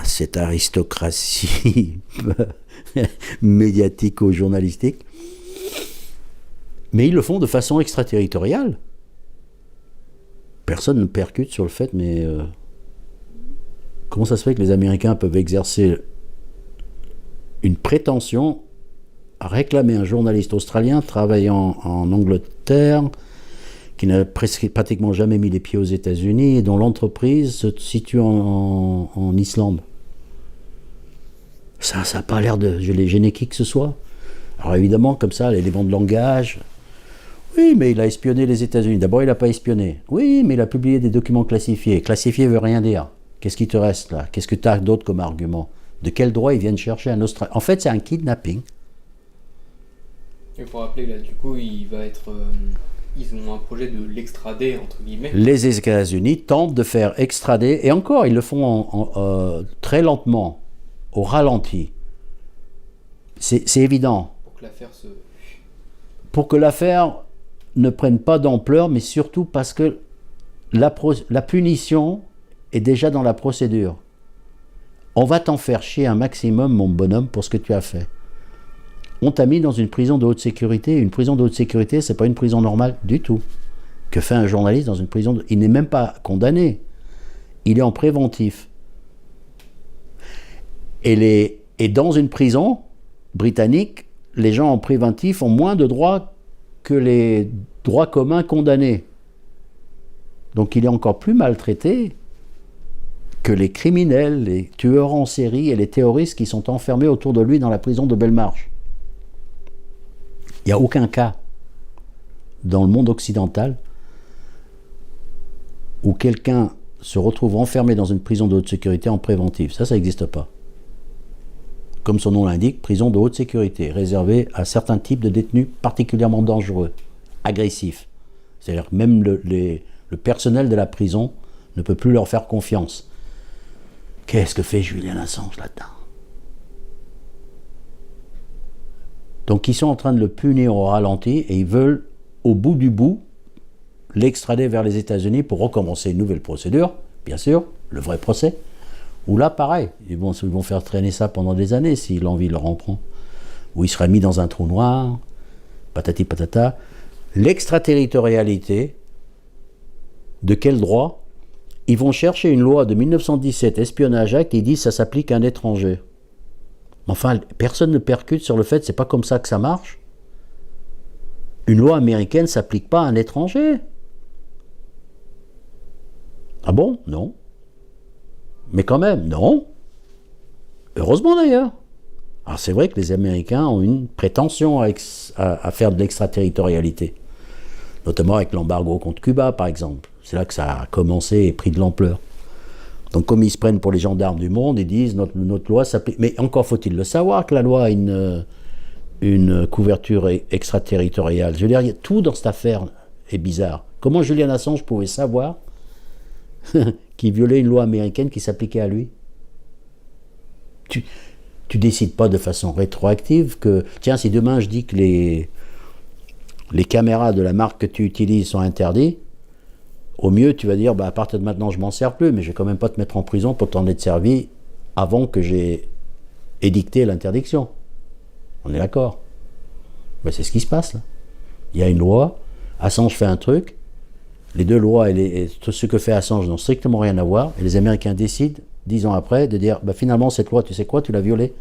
cette aristocratie médiatico-journalistique. Mais ils le font de façon extraterritoriale. Personne ne percute sur le fait, mais comment ça se fait que les Américains peuvent exercer une prétention à réclamer un journaliste australien travaillant en Angleterre, qui n'a pratiquement jamais mis les pieds aux États-Unis et dont l'entreprise se situe en Islande. Ça n'a pas l'air de gêner qui que ce soit. Alors évidemment, comme ça, l'élément de langage. Oui, mais il a espionné les États-Unis. D'abord, il n'a pas espionné. Oui, mais il a publié des documents classifiés. Classifié veut rien dire. Qu'est-ce qui te reste là? Qu'est-ce que tu as d'autre comme argument? De quel droit ils viennent chercher un Australien? En fait, c'est un kidnapping. Il faut rappeler, là, du coup, il va être... ils ont un projet de l'extrader, entre guillemets. Les États-Unis tentent de faire extrader, et encore, ils le font très lentement, au ralenti. C'est évident. Pour que l'affaire ne prenne pas d'ampleur, mais surtout parce que la punition est déjà dans la procédure. On va t'en faire chier un maximum, mon bonhomme, pour ce que tu as fait. On t'a mis dans une prison de haute sécurité. Une prison de haute sécurité, c'est pas une prison normale du tout. Que fait un journaliste dans une prison Il n'est même pas condamné. Il est en préventif. Et dans une prison britannique, les gens en préventif ont moins de droits que les droits communs condamnés. Donc il est encore plus maltraité que les criminels, les tueurs en série et les terroristes qui sont enfermés autour de lui dans la prison de Belmarsh. Il n'y a aucun cas dans le monde occidental où quelqu'un se retrouve enfermé dans une prison de haute sécurité en préventif. Ça n'existe pas. Comme son nom l'indique, prison de haute sécurité, réservée à certains types de détenus particulièrement dangereux, agressifs. C'est-à-dire que même le personnel de la prison ne peut plus leur faire confiance. Qu'est-ce que fait Julian Assange là-dedans? Donc ils sont en train de le punir au ralenti et ils veulent, au bout du bout, l'extrader vers les États-Unis pour recommencer une nouvelle procédure, bien sûr, le vrai procès. Où là, pareil, ils vont faire traîner ça pendant des années si l'envie leur en prend. Où il sera mis dans un trou noir, patati patata. L'extraterritorialité, de quel droit? Ils vont chercher une loi de 1917, Espionnage Act, et ils disent que ça s'applique à un étranger. Enfin, personne ne percute sur le fait, c'est pas comme ça que ça marche. Une loi américaine ne s'applique pas à un étranger. Ah bon? Non. Mais quand même, non. Heureusement d'ailleurs. Alors c'est vrai que les Américains ont une prétention à faire de l'extraterritorialité. Notamment avec l'embargo contre Cuba, par exemple. C'est là que ça a commencé et pris de l'ampleur. Donc comme ils se prennent pour les gendarmes du monde, ils disent notre loi s'applique. Mais encore faut-il le savoir que la loi a une couverture extraterritoriale. Je veux dire, tout dans cette affaire est bizarre. Comment Julian Assange pouvait savoir qu'il violait une loi américaine qui s'appliquait à lui? Tu Tu décides pas de façon rétroactive que, tiens, si demain je dis que les caméras de la marque que tu utilises sont interdites, au mieux tu vas dire, à partir de maintenant je m'en sers plus, mais je vais quand même pas te mettre en prison pour t'en être servi avant que j'ai édicté l'interdiction. On est d'accord? C'est ce qui se passe là. Il y a une loi, Assange fait un truc, les deux lois et tout ce que fait Assange n'ont strictement rien à voir, et les Américains décident 10 ans après de dire finalement cette loi, tu sais quoi, tu l'as violée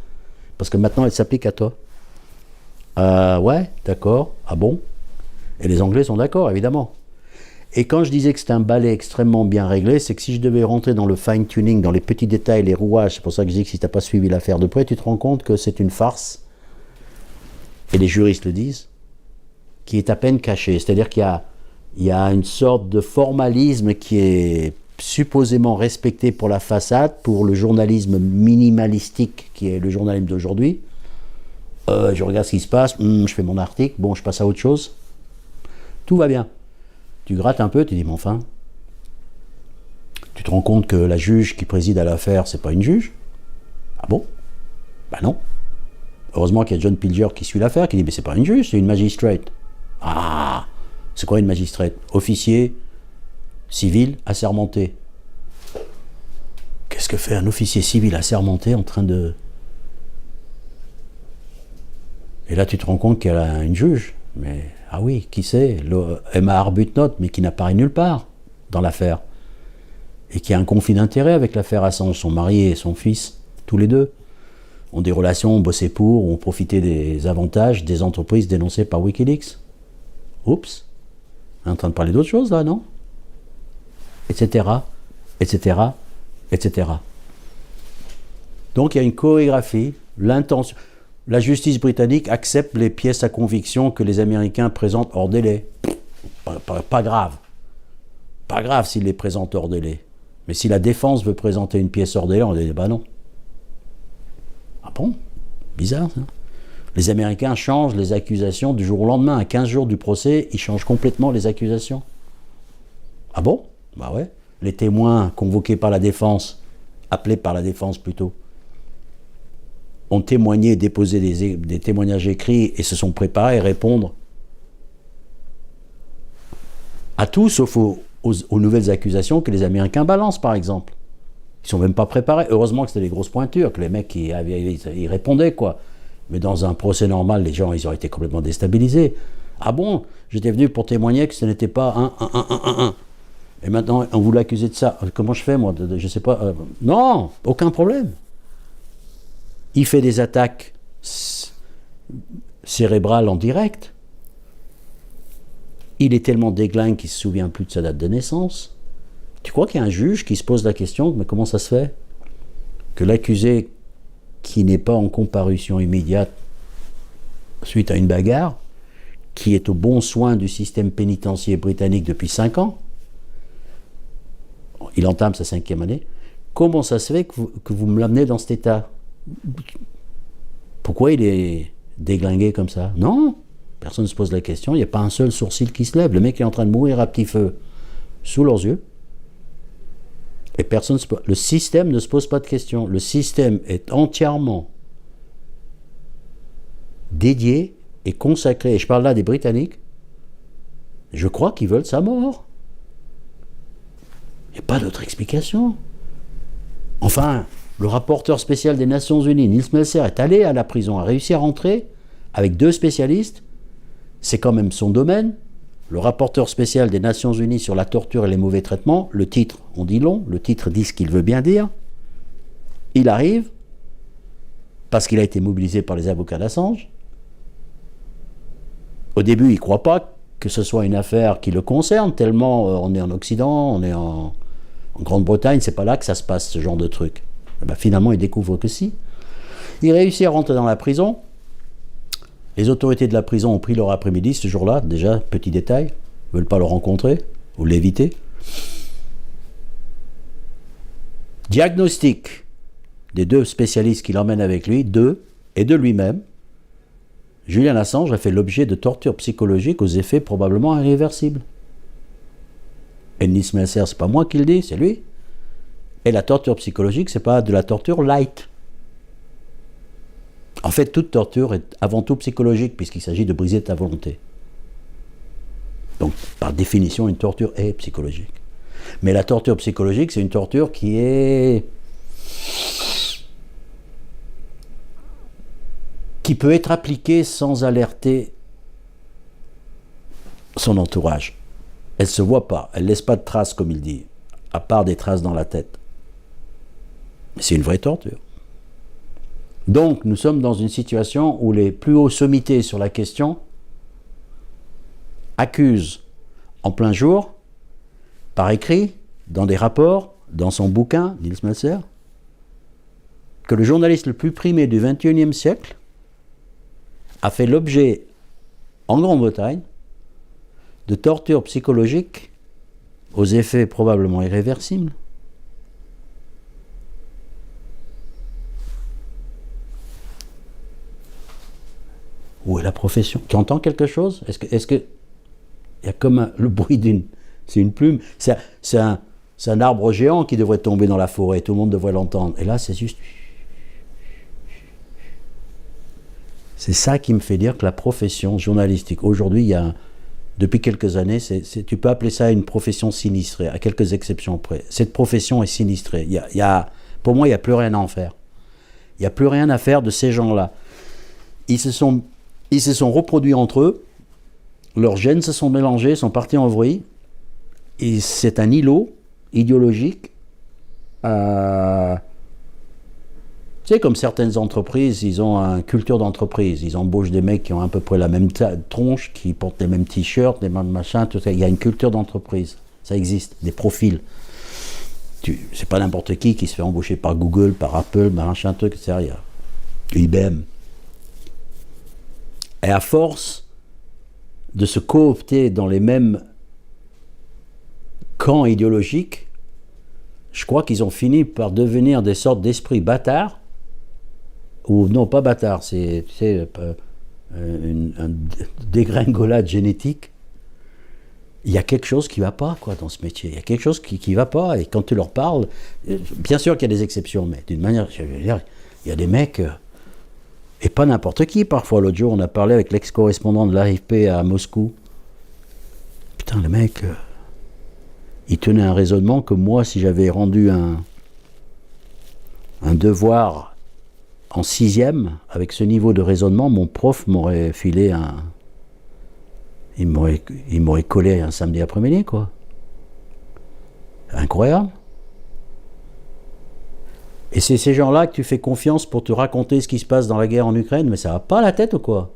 parce que maintenant elle s'applique à toi. Ouais, d'accord, ah bon? Et les Anglais sont d'accord, évidemment. Et quand je disais que c'était un balai extrêmement bien réglé, c'est que si je devais rentrer dans le fine-tuning, dans les petits détails, les rouages, c'est pour ça que je dis que si tu n'as pas suivi l'affaire de près, tu te rends compte que c'est une farce, et les juristes le disent, qui est à peine cachée. C'est-à-dire qu'il y a une sorte de formalisme qui est supposément respecté pour la façade, pour le journalisme minimalistique qui est le journalisme d'aujourd'hui. Je regarde ce qui se passe, je fais mon article, bon, je passe à autre chose. Tout va bien. Tu grattes un peu, tu dis, mais enfin, tu te rends compte que la juge qui préside à l'affaire, c'est pas une juge? Ah bon? Non. Heureusement qu'il y a John Pilger qui suit l'affaire, qui dit, mais c'est pas une juge, c'est une magistrate. Ah, c'est quoi une magistrate? Officier civil assermenté. Qu'est-ce que fait un officier civil assermenté en train de... Et là, tu te rends compte qu'elle a une juge. Mais, ah oui, qui c'est? Emma Arbuthnot, mais qui n'apparaît nulle part dans l'affaire. Et qui a un conflit d'intérêt avec l'affaire Assange. Son mari et son fils, tous les deux, ont des relations, ont bossé pour, ont profité des avantages des entreprises dénoncées par Wikileaks. Oups. On est en train de parler d'autre chose, là, non? Etc. Etc. Etc. Donc, il y a une chorégraphie, l'intention... La justice britannique accepte les pièces à conviction que les Américains présentent hors délai. Pas grave. Pas grave s'ils les présentent hors délai. Mais si la défense veut présenter une pièce hors délai, on dit non. Ah bon? Bizarre, ça. Les Américains changent les accusations du jour au lendemain. À 15 jours du procès, ils changent complètement les accusations. Ah bon? Ouais. Les témoins convoqués par la défense, appelés par la défense plutôt, ont témoigné, déposé des témoignages écrits et se sont préparés à répondre à tout, sauf aux nouvelles accusations que les Américains balancent, par exemple. Ils ne sont même pas préparés. Heureusement que c'était des grosses pointures, que les mecs ils répondaient, quoi. Mais dans un procès normal, les gens, ils auraient été complètement déstabilisés. Ah bon? J'étais venu pour témoigner que ce n'était pas un. Et maintenant, on voulait accuser de ça. Comment je fais, moi? Je ne sais pas. Non, aucun problème. Il fait des attaques cérébrales en direct. Il est tellement déglingue qu'il ne se souvient plus de sa date de naissance. Tu crois qu'il y a un juge qui se pose la question, mais comment ça se fait que l'accusé qui n'est pas en comparution immédiate suite à une bagarre, qui est au bon soin du système pénitentiaire britannique depuis 5 ans, il entame sa 5e année, comment ça se fait que vous me l'amenez dans cet état? Pourquoi il est déglingué comme ça? Non, personne ne se pose la question, il n'y a pas un seul sourcil qui se lève. Le mec est en train de mourir à petit feu sous leurs yeux. Et le système ne se pose pas de questions. Le système est entièrement dédié et consacré. Et je parle là des Britanniques. Je crois qu'ils veulent sa mort. Il n'y a pas d'autre explication. Enfin, le rapporteur spécial des Nations Unies, Nils Melzer, est allé à la prison, a réussi à rentrer avec 2 spécialistes. C'est quand même son domaine. Le rapporteur spécial des Nations Unies sur la torture et les mauvais traitements, le titre, on dit long, le titre dit ce qu'il veut bien dire. Il arrive, parce qu'il a été mobilisé par les avocats d'Assange. Au début, il ne croit pas que ce soit une affaire qui le concerne, tellement on est en Occident, on est en Grande-Bretagne, c'est pas là que ça se passe, ce genre de truc. Et ben, finalement, il découvre que si. Il réussit à rentrer dans la prison. Les autorités de la prison ont pris leur après-midi ce jour-là, déjà, petit détail, ne veulent pas le rencontrer, ou l'éviter. Diagnostic des 2 spécialistes qui l'emmènent avec lui, et de lui-même. Julian Assange a fait l'objet de tortures psychologiques aux effets probablement irréversibles. Et Nils Melzer, c'est pas moi qui le dis, c'est lui. Et la torture psychologique, c'est pas de la torture light. En fait, toute torture est avant tout psychologique, puisqu'il s'agit de briser ta volonté. Donc, par définition, une torture est psychologique. Mais la torture psychologique, c'est une torture qui peut être appliquée sans alerter son entourage. Elle ne se voit pas, elle ne laisse pas de traces, comme il dit, à part des traces dans la tête. Mais c'est une vraie torture. Donc, nous sommes dans une situation où les plus hauts sommités sur la question accusent en plein jour, par écrit, dans des rapports, dans son bouquin, Nils Melzer, que le journaliste le plus primé du XXIe siècle a fait l'objet, en Grande-Bretagne, de tortures psychologiques aux effets probablement irréversibles. Où est la profession? Tu entends quelque chose? Est-ce que il y a comme le bruit d'une... C'est une plume. C'est un arbre géant qui devrait tomber dans la forêt. Tout le monde devrait l'entendre. Et là, c'est juste... C'est ça qui me fait dire que la profession journalistique, aujourd'hui, il y a... Depuis quelques années, tu peux appeler ça une profession sinistrée, à quelques exceptions près. Cette profession est sinistrée. Pour moi, il n'y a plus rien à en faire. Il n'y a plus rien à faire de ces gens-là. Ils se sont reproduits entre eux, leurs gènes se sont mélangés, sont partis en vrille, et c'est un îlot idéologique. Tu sais, comme certaines entreprises, ils ont une culture d'entreprise, ils embauchent des mecs qui ont à peu près la même tronche, qui portent les mêmes t-shirts, les mêmes machins, tout ça. Il y a une culture d'entreprise, ça existe, des profils. C'est pas n'importe qui se fait embaucher par Google, par Apple, machin, truc, etc. IBM. Et à force de se coopter dans les mêmes camps idéologiques, je crois qu'ils ont fini par devenir des sortes d'esprits bâtards, ou non pas bâtards, c'est une dégringolade génétique. Il y a quelque chose qui ne va pas dans ce métier, il y a quelque chose qui ne va pas, et quand tu leur parles, bien sûr qu'il y a des exceptions, mais d'une manière, je veux dire, il y a des mecs... Et pas n'importe qui, parfois. L'autre jour, on a parlé avec l'ex-correspondant de l'AFP à Moscou. Putain, le mec, il tenait un raisonnement que moi, si j'avais rendu un devoir en 6e, avec ce niveau de raisonnement, mon prof m'aurait filé il m'aurait collé un samedi après-midi, quoi. Incroyable. Et c'est ces gens-là que tu fais confiance pour te raconter ce qui se passe dans la guerre en Ukraine, mais ça va pas la tête ou quoi?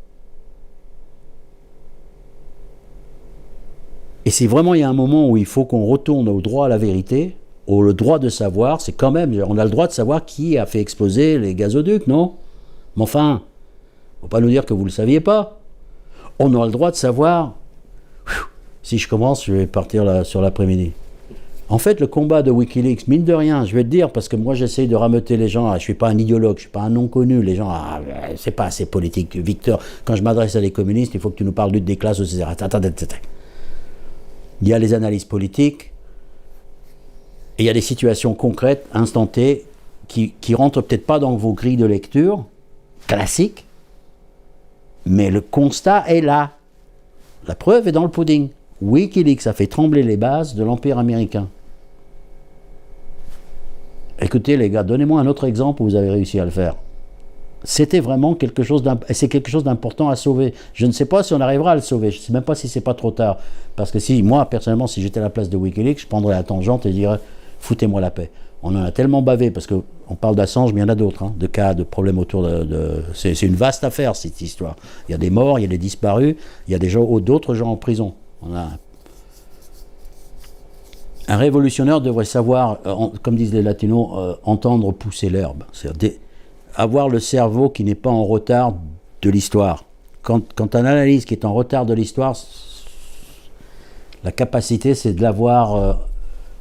Et si vraiment il y a un moment où il faut qu'on retourne au droit à la vérité, au droit de savoir, c'est quand même, on a le droit de savoir qui a fait exploser les gazoducs, non? Mais enfin, faut pas nous dire que vous le saviez pas. On a le droit de savoir. Si je commence, je vais partir là, sur l'après-midi. En fait, le combat de Wikileaks, mine de rien, je vais te dire, parce que moi j'essaye de rameuter les gens, je ne suis pas un idéologue, je ne suis pas un non-connu, les gens, c'est pas assez politique. Victor, quand je m'adresse à des communistes, il faut que tu nous parles lutte des classes, etc. Attends. Il y a les analyses politiques, et il y a des situations concrètes, instantées, qui rentrent peut-être pas dans vos grilles de lecture, classiques, mais le constat est là. La preuve est dans le pudding. Wikileaks a fait trembler les bases de l'Empire américain. Écoutez les gars, donnez-moi un autre exemple où vous avez réussi à le faire. C'était vraiment quelque chose d'important à sauver. Je ne sais pas si on arrivera à le sauver, je ne sais même pas si c'est pas trop tard. Parce que moi, personnellement, si j'étais à la place de Wikileaks, je prendrais la tangente et je dirais, foutez-moi la paix. On en a tellement bavé, parce qu'on parle d'Assange, mais il y en a d'autres, de cas, de problèmes autour de... C'est une vaste affaire, cette histoire. Il y a des morts, il y a des disparus, il y a d'autres gens en prison. Un révolutionnaire devrait savoir, comme disent les latinos, entendre pousser l'herbe. C'est-à-dire avoir le cerveau qui n'est pas en retard de l'histoire. Quand on analyse qui est en retard de l'histoire, la capacité, c'est de l'avoir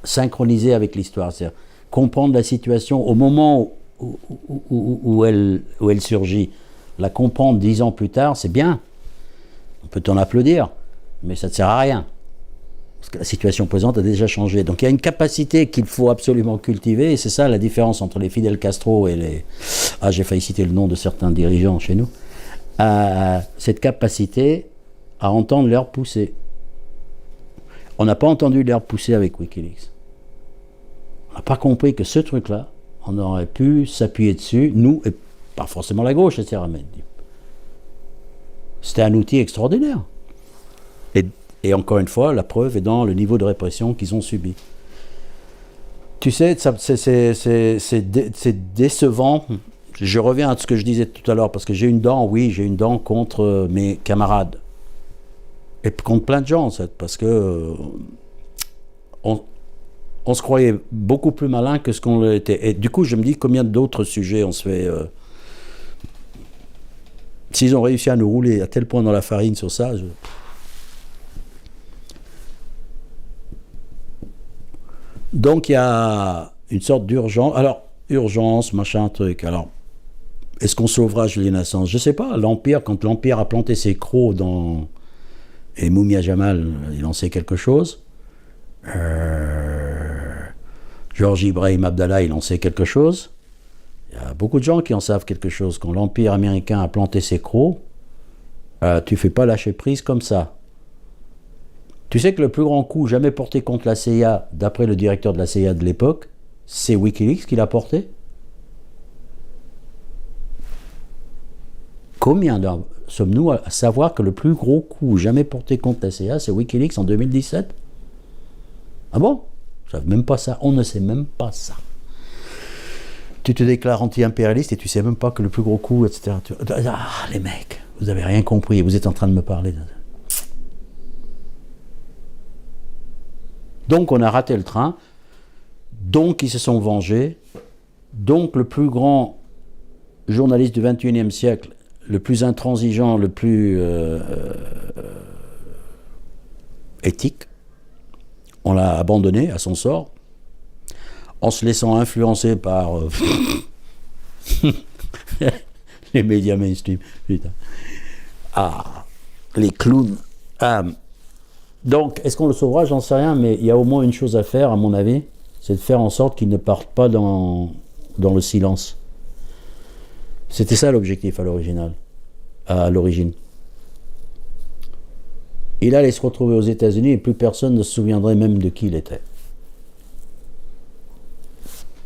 synchronisé avec l'histoire. C'est-à-dire comprendre la situation au moment où elle surgit. La comprendre 10 ans plus tard, c'est bien. On peut t'en applaudir. Mais ça ne sert à rien, parce que la situation présente a déjà changé. Donc il y a une capacité qu'il faut absolument cultiver, et c'est ça la différence entre les Fidel Castro et j'ai failli citer le nom de certains dirigeants chez nous, cette capacité à entendre l'herbe pousser. On n'a pas entendu l'herbe pousser avec Wikileaks. On n'a pas compris que ce truc-là, on aurait pu s'appuyer dessus, nous, et pas forcément la gauche, etc. C'était un outil extraordinaire. Et encore une fois, la preuve est dans le niveau de répression qu'ils ont subi. Tu sais, c'est décevant. Je reviens à ce que je disais tout à l'heure, parce que j'ai une dent contre mes camarades. Et contre plein de gens, en fait, parce que on se croyait beaucoup plus malin que ce qu'on l'était. Et du coup, je me dis combien d'autres sujets on se fait... s'ils ont réussi à nous rouler à tel point dans la farine sur ça... Donc il y a une sorte d'urgence. Alors, urgence, machin, truc. Alors, est-ce qu'on sauvera Julian Assange? Je ne sais pas. L'Empire, quand l'Empire a planté ses crocs dans... Et Mumia Jamal, il en sait quelque chose. Georges Ibrahim Abdallah, il en sait quelque chose. Il y a beaucoup de gens qui en savent quelque chose. Quand l'Empire américain a planté ses crocs, tu ne fais pas lâcher prise comme ça. Tu sais que le plus grand coup jamais porté contre la CIA, d'après le directeur de la CIA de l'époque, c'est Wikileaks qui l'a porté? Combien sommes-nous à savoir que le plus gros coup jamais porté contre la CIA, c'est Wikileaks en 2017? Ah bon? Ils ne savent même pas ça. On ne sait même pas ça. Tu te déclares anti-impérialiste et tu ne sais même pas que le plus gros coup, etc. Ah, les mecs, vous n'avez rien compris. Vous êtes en train de me parler de... Donc on a raté le train, donc ils se sont vengés, donc le plus grand journaliste du XXIe siècle, le plus intransigeant, le plus éthique, on l'a abandonné à son sort, en se laissant influencer par les médias mainstream, putain. Les clowns. Donc, est-ce qu'on le sauvera? J'en sais rien, mais il y a au moins une chose à faire, à mon avis, c'est de faire en sorte qu'il ne parte pas dans le silence. C'était ça l'objectif à l'origine. Il allait se retrouver aux États-Unis et plus personne ne se souviendrait même de qui il était.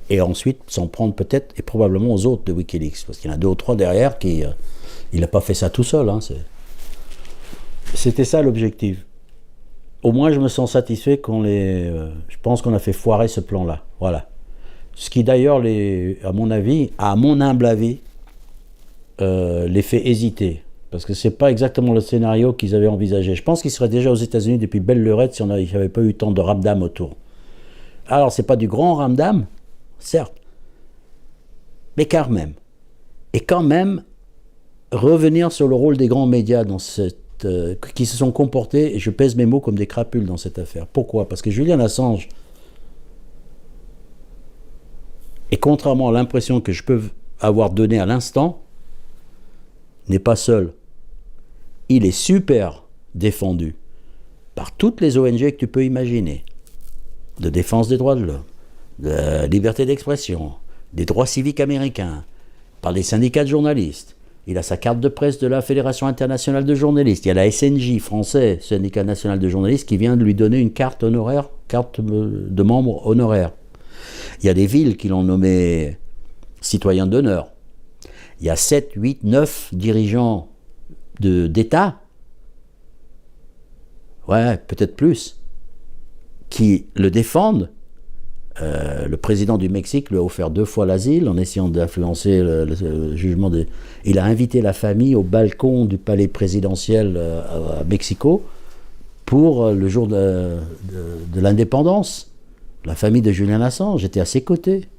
Et ensuite, s'en prendre peut-être et probablement aux autres de Wikileaks, parce qu'il y en a 2 ou 3 derrière qui... il n'a pas fait ça tout seul. Hein, c'était ça l'objectif. Au moins, je me sens satisfait je pense qu'on a fait foirer ce plan-là. Voilà. Ce qui d'ailleurs, à mon humble avis, les fait hésiter. Parce que c'est pas exactement le scénario qu'ils avaient envisagé. Je pense qu'ils seraient déjà aux États-Unis depuis belle lurette si il n'y avait pas eu tant de ramdam autour. Alors, c'est pas du grand ramdam, certes, mais quand même. Et quand même, revenir sur le rôle des grands médias dans qui se sont comportés, et je pèse mes mots, comme des crapules dans cette affaire. Pourquoi? Parce que Julian Assange, et contrairement à l'impression que je peux avoir donnée à l'instant, n'est pas seul. Il est super défendu par toutes les ONG que tu peux imaginer, de défense des droits de l'homme, de liberté d'expression, des droits civiques américains, par les syndicats de journalistes. Il a sa carte de presse de la Fédération internationale de journalistes. Il y a la SNJ français, syndicat national de journalistes, qui vient de lui donner une carte honoraire, carte de membre honoraire. Il y a des villes qui l'ont nommé citoyen d'honneur. Il y a 7, 8, 9 dirigeants d'État, ouais, peut-être plus, qui le défendent. Le président du Mexique lui a offert 2 fois l'asile en essayant d'influencer le jugement. Il a invité la famille au balcon du palais présidentiel à Mexico pour le jour de l'indépendance. La famille de Julian Assange était à ses côtés.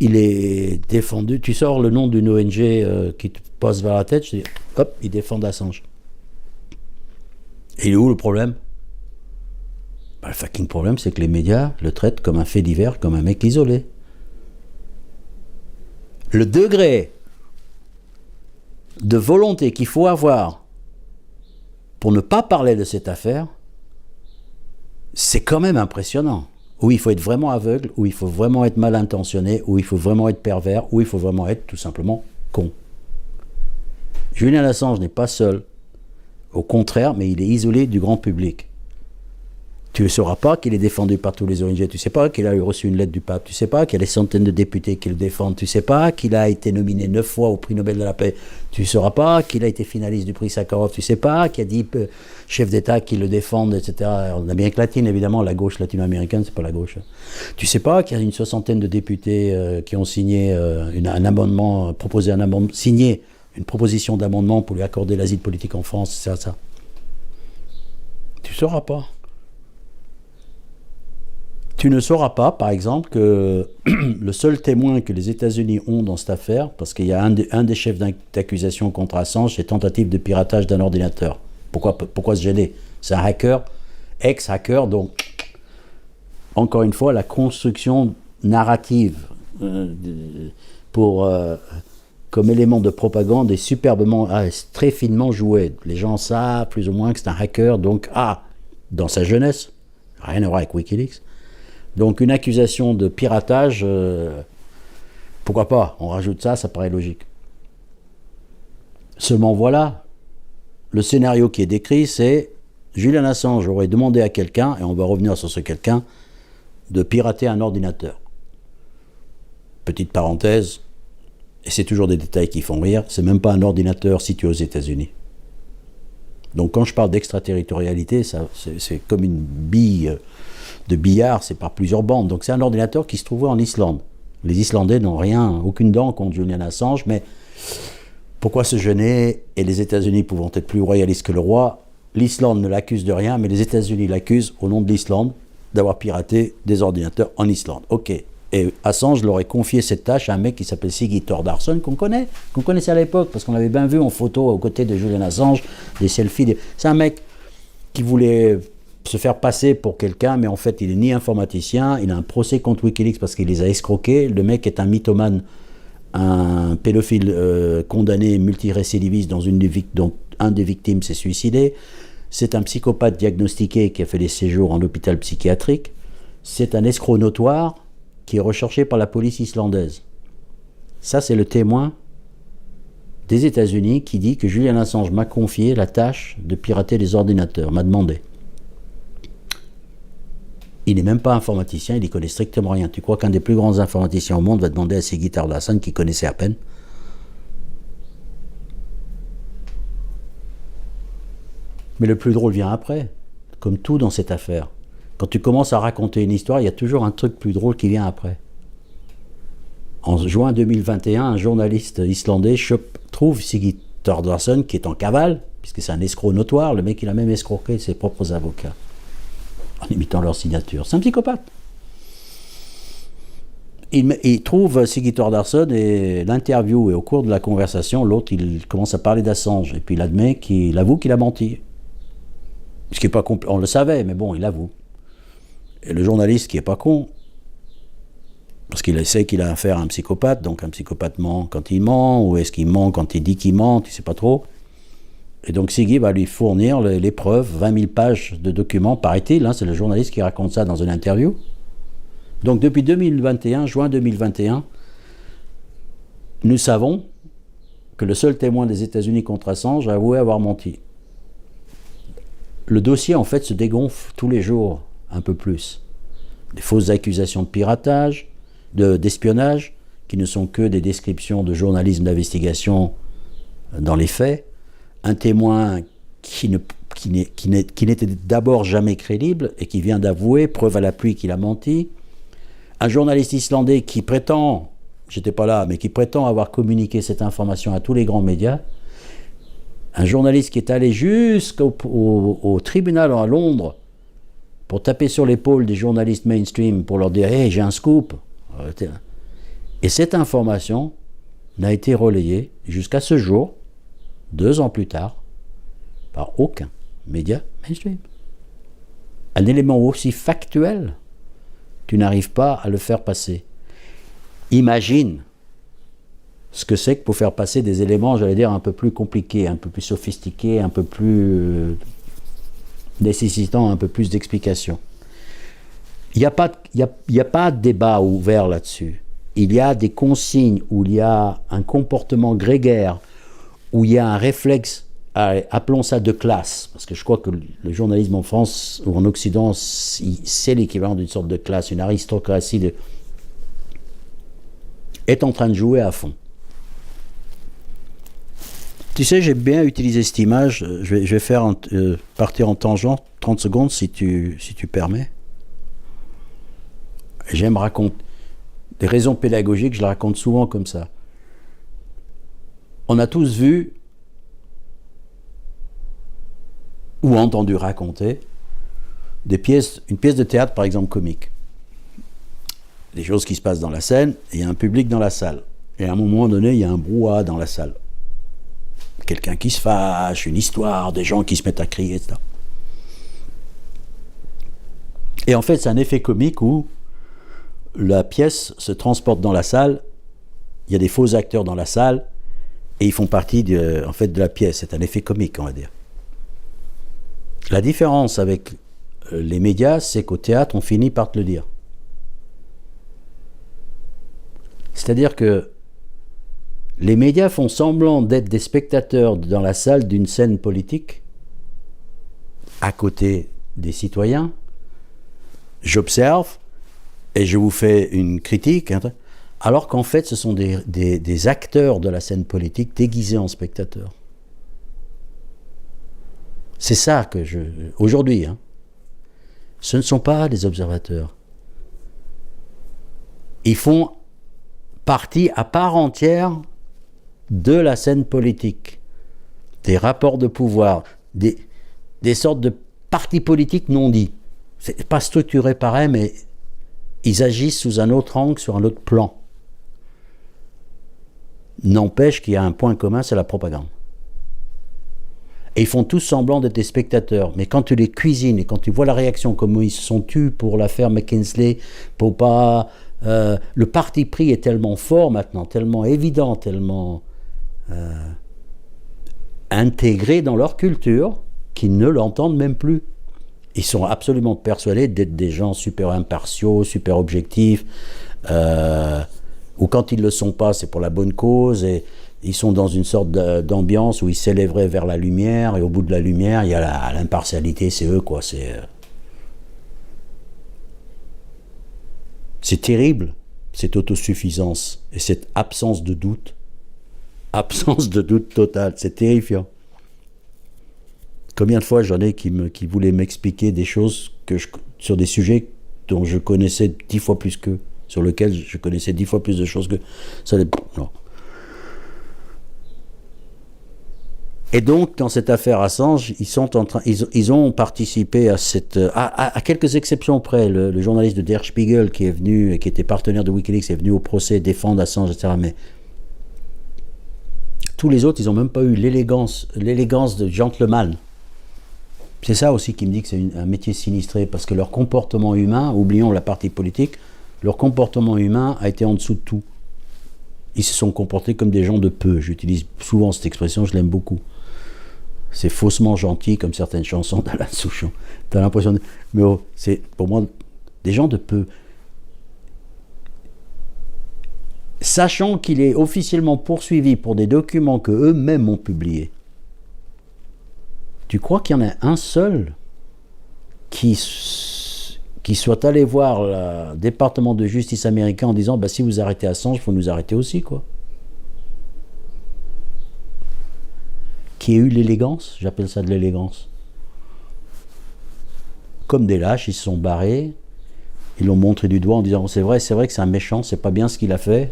Il est défendu. Tu sors le nom d'une ONG qui te passe vers la tête, je dis, hop, ils défendent Assange. Et il est où le problème? Le fucking problème, c'est que les médias le traitent comme un fait divers, comme un mec isolé. Le degré de volonté qu'il faut avoir pour ne pas parler de cette affaire, c'est quand même impressionnant. où il faut être vraiment aveugle, où il faut vraiment être mal intentionné, où il faut vraiment être pervers, où il faut vraiment être tout simplement con. Julian Assange n'est pas seul. Au contraire, mais il est isolé du grand public. Tu ne sauras pas qu'il est défendu par tous les ONG, tu ne sais pas qu'il a reçu une lettre du pape, tu ne sais pas qu'il y a des centaines de députés qui le défendent, tu ne sais pas qu'il a été nominé 9 fois au prix Nobel de la paix, tu ne sauras pas qu'il a été finaliste du prix Sakharov, tu ne sais pas qu'il y a 10 chefs d'État qui le défendent, etc. En Amérique latine, évidemment, la gauche latino-américaine, c'est pas la gauche. Tu ne sais pas qu'il y a une soixantaine de députés qui ont signé un amendement, proposé un amendement, signé une proposition d'amendement pour lui accorder l'asile politique en France, c'est ça. Tu ne sauras pas. Tu ne sauras pas, par exemple, que le seul témoin que les États-Unis ont dans cette affaire, parce qu'il y a un des chefs d'accusation contre Assange, c'est tentative de piratage d'un ordinateur. Pourquoi se gêner? C'est un hacker, ex-hacker, donc, encore une fois, la construction narrative comme élément de propagande est superbement, très finement joué. Les gens savent plus ou moins que c'est un hacker, donc, dans sa jeunesse, rien à voir avec Wikileaks. Donc une accusation de piratage, pourquoi pas? On rajoute ça paraît logique. Seulement voilà, le scénario qui est décrit, c'est Julian Assange aurait demandé à quelqu'un, et on va revenir sur ce quelqu'un, de pirater un ordinateur. Petite parenthèse, et c'est toujours des détails qui font rire, c'est même pas un ordinateur situé aux États-Unis. Donc quand je parle d'extraterritorialité, c'est comme une bille de billard, c'est par plusieurs bandes. Donc c'est un ordinateur qui se trouvait en Islande. Les Islandais n'ont aucune dent contre Julian Assange, mais pourquoi se gêner? Et les États-Unis pouvant être plus royalistes que le roi, l'Islande ne l'accuse de rien, mais les États-Unis l'accusent au nom de l'Islande d'avoir piraté des ordinateurs en Islande. Ok. Et Assange leur aurait confié cette tâche à un mec qui s'appelle Siggy Thordarson, qu'on connaissait à l'époque, parce qu'on l'avait bien vu en photo aux côtés de Julian Assange, des selfies. C'est un mec qui voulait se faire passer pour quelqu'un, mais en fait il n'est ni informaticien, il a un procès contre Wikileaks parce qu'il les a escroqués. Le mec est un mythomane, un pédophile condamné multirécidiviste dont un des victimes s'est suicidé. C'est un psychopathe diagnostiqué qui a fait des séjours en hôpital psychiatrique. C'est un escroc notoire qui est recherché par la police islandaise. Ça, c'est le témoin des États-Unis qui dit que Julian Assange m'a confié la tâche de pirater les ordinateurs, m'a demandé. Il n'est même pas informaticien, il n'y connaît strictement rien. Tu crois qu'un des plus grands informaticiens au monde va demander à Siggy Thordarson, qui connaissait à peine? Mais le plus drôle vient après, comme tout dans cette affaire. Quand tu commences à raconter une histoire, il y a toujours un truc plus drôle qui vient après. En juin 2021, un journaliste islandais trouve Siggy Thordarson qui est en cavale, puisque c'est un escroc notoire. Le mec, il a même escroqué ses propres avocats en imitant leur signature. C'est un psychopathe. Il trouve Siggy Thordarson et l'interview, et au cours de la conversation, l'autre, il commence à parler d'Assange, et puis il avoue qu'il a menti. Ce qui est pas on le savait, mais bon, il avoue. Et le journaliste, qui est pas con, parce qu'il sait qu'il a affaire à un psychopathe, donc un psychopathe ment quand il ment, ou est-ce qu'il ment quand il dit qu'il ment, tu sais pas trop. Et donc Siggy va lui fournir les preuves, 20 000 pages de documents, paraît-il, c'est le journaliste qui raconte ça dans une interview. Donc depuis 2021, juin 2021, nous savons que le seul témoin des États-Unis contre Assange a avoué avoir menti. Le dossier en fait se dégonfle tous les jours, un peu plus. Des fausses accusations de piratage, d'espionnage, qui ne sont que des descriptions de journalisme d'investigation dans les faits. Un témoin qui n'était d'abord jamais crédible et qui vient d'avouer, preuve à l'appui qu'il a menti. Un journaliste islandais qui prétend, j'étais pas là, mais qui prétend avoir communiqué cette information à tous les grands médias. Un journaliste qui est allé jusqu'au tribunal à Londres pour taper sur l'épaule des journalistes mainstream pour leur dire « Hey, j'ai un scoop ». Et cette information n'a été relayée jusqu'à ce jour, 2 ans plus tard, par aucun média mainstream. Un élément aussi factuel, tu n'arrives pas à le faire passer. Imagine ce que c'est que pour faire passer des éléments, j'allais dire, un peu plus compliqués, un peu plus sophistiqués, un peu plus nécessitant un peu plus d'explications. Il n'y a pas de débat ouvert là-dessus. Il y a des consignes où il y a un comportement grégaire, où il y a un réflexe, appelons ça de classe, parce que je crois que le journalisme en France ou en Occident, c'est l'équivalent d'une sorte de classe, une aristocratie est en train de jouer à fond. Tu sais, j'ai bien utilisé cette image, je vais faire partir en tangente, 30 secondes si tu permets. J'aime raconter des raisons pédagogiques, je les raconte souvent comme ça. On a tous vu ou entendu raconter une pièce de théâtre, par exemple, comique. Des choses qui se passent dans la scène, et il y a un public dans la salle. Et à un moment donné, il y a un brouhaha dans la salle. Quelqu'un qui se fâche, une histoire, des gens qui se mettent à crier, etc. Et en fait, c'est un effet comique où la pièce se transporte dans la salle, il y a des faux acteurs dans la salle, et ils font partie de la pièce. C'est un effet comique, on va dire. La différence avec les médias, c'est qu'au théâtre, on finit par te le dire. C'est-à-dire que les médias font semblant d'être des spectateurs dans la salle d'une scène politique, à côté des citoyens. J'observe, et je vous fais une critique, alors qu'en fait, ce sont des acteurs de la scène politique déguisés en spectateurs. C'est ça que aujourd'hui, ce ne sont pas des observateurs. Ils font partie à part entière de la scène politique, des rapports de pouvoir, des sortes de partis politiques non dits. C'est pas structuré pareil, mais ils agissent sous un autre angle, sur un autre plan. N'empêche qu'il y a un point commun, c'est la propagande. Et ils font tous semblant d'être des spectateurs. Mais quand tu les cuisines et quand tu vois la réaction, comment ils se sont tus pour l'affaire McKinsey, pour pas... le parti pris est tellement fort maintenant, tellement évident, tellement intégré dans leur culture, qu'ils ne l'entendent même plus. Ils sont absolument persuadés d'être des gens super impartiaux, super objectifs, ou quand ils ne le sont pas, c'est pour la bonne cause, et ils sont dans une sorte d'ambiance où ils s'élèveraient vers la lumière, et au bout de la lumière, il y a l'impartialité, c'est eux, quoi. C'est terrible, cette autosuffisance, et cette absence de doute totale, c'est terrifiant. Combien de fois j'en ai qui voulaient m'expliquer des choses sur des sujets dont je connaissais 10 fois plus qu'eux, sur lesquels je connaissais 10 fois plus de choses que ça. Non. Et donc, dans cette affaire Assange, ils ont participé à quelques exceptions près. Le journaliste de Der Spiegel qui est venu, qui était partenaire de Wikileaks, est venu au procès défendre Assange, etc. Mais tous les autres, ils n'ont même pas eu l'élégance de gentleman. C'est ça aussi qui me dit que c'est un métier sinistré, parce que leur comportement humain, oublions la partie politique, leur comportement humain a été en dessous de tout. Ils se sont comportés comme des gens de peu. J'utilise souvent cette expression, je l'aime beaucoup. C'est faussement gentil, comme certaines chansons d'Alain Souchon. T'as l'impression de... Mais c'est pour moi des gens de peu. Sachant qu'il est officiellement poursuivi pour des documents que eux-mêmes ont publiés. Tu crois qu'il y en a un seul qui soit allé voir le département de justice américain en disant si vous arrêtez Assange, il faut nous arrêter aussi, quoi. Qui ait eu l'élégance, j'appelle ça de l'élégance. Comme des lâches, ils se sont barrés, ils l'ont montré du doigt en disant c'est vrai que c'est un méchant, c'est pas bien ce qu'il a fait.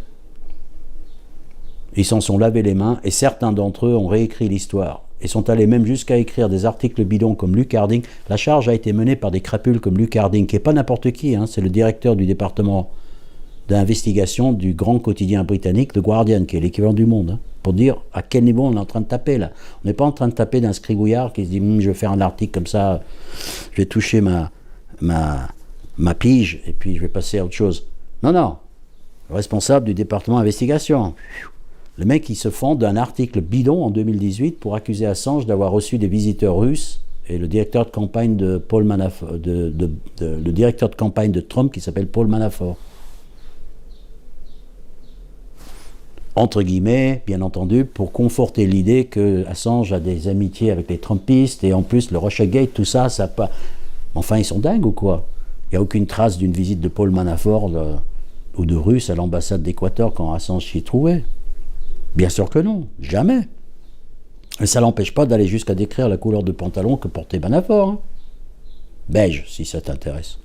Ils s'en sont lavés les mains, et certains d'entre eux ont réécrit l'histoire. Et sont allés même jusqu'à écrire des articles bidons comme Luke Harding. La charge a été menée par des crapules comme Luke Harding, qui n'est pas n'importe qui, c'est le directeur du département d'investigation du grand quotidien britannique, The Guardian, qui est l'équivalent du Monde, pour dire à quel niveau on est en train de taper là. On n'est pas en train de taper d'un scribouillard qui se dit je vais faire un article comme ça, je vais toucher ma pige, et puis je vais passer à autre chose. Non, le responsable du département d'investigation. Le mec, il se fend d'un article bidon en 2018 pour accuser Assange d'avoir reçu des visiteurs russes et le directeur de campagne de Paul Manafort, le directeur de campagne de Trump qui s'appelle Paul Manafort. Entre guillemets, bien entendu, pour conforter l'idée que Assange a des amitiés avec les Trumpistes, et en plus le Russiagate, tout ça, ça pas... Enfin, ils sont dingues ou quoi? Il n'y a aucune trace d'une visite de Paul Manafort ou de Russes à l'ambassade d'Équateur quand Assange s'y est trouvé. Bien sûr que non, jamais. Et ça l'empêche pas d'aller jusqu'à décrire la couleur de pantalon que portait Manafort. Hein. Beige, si ça t'intéresse.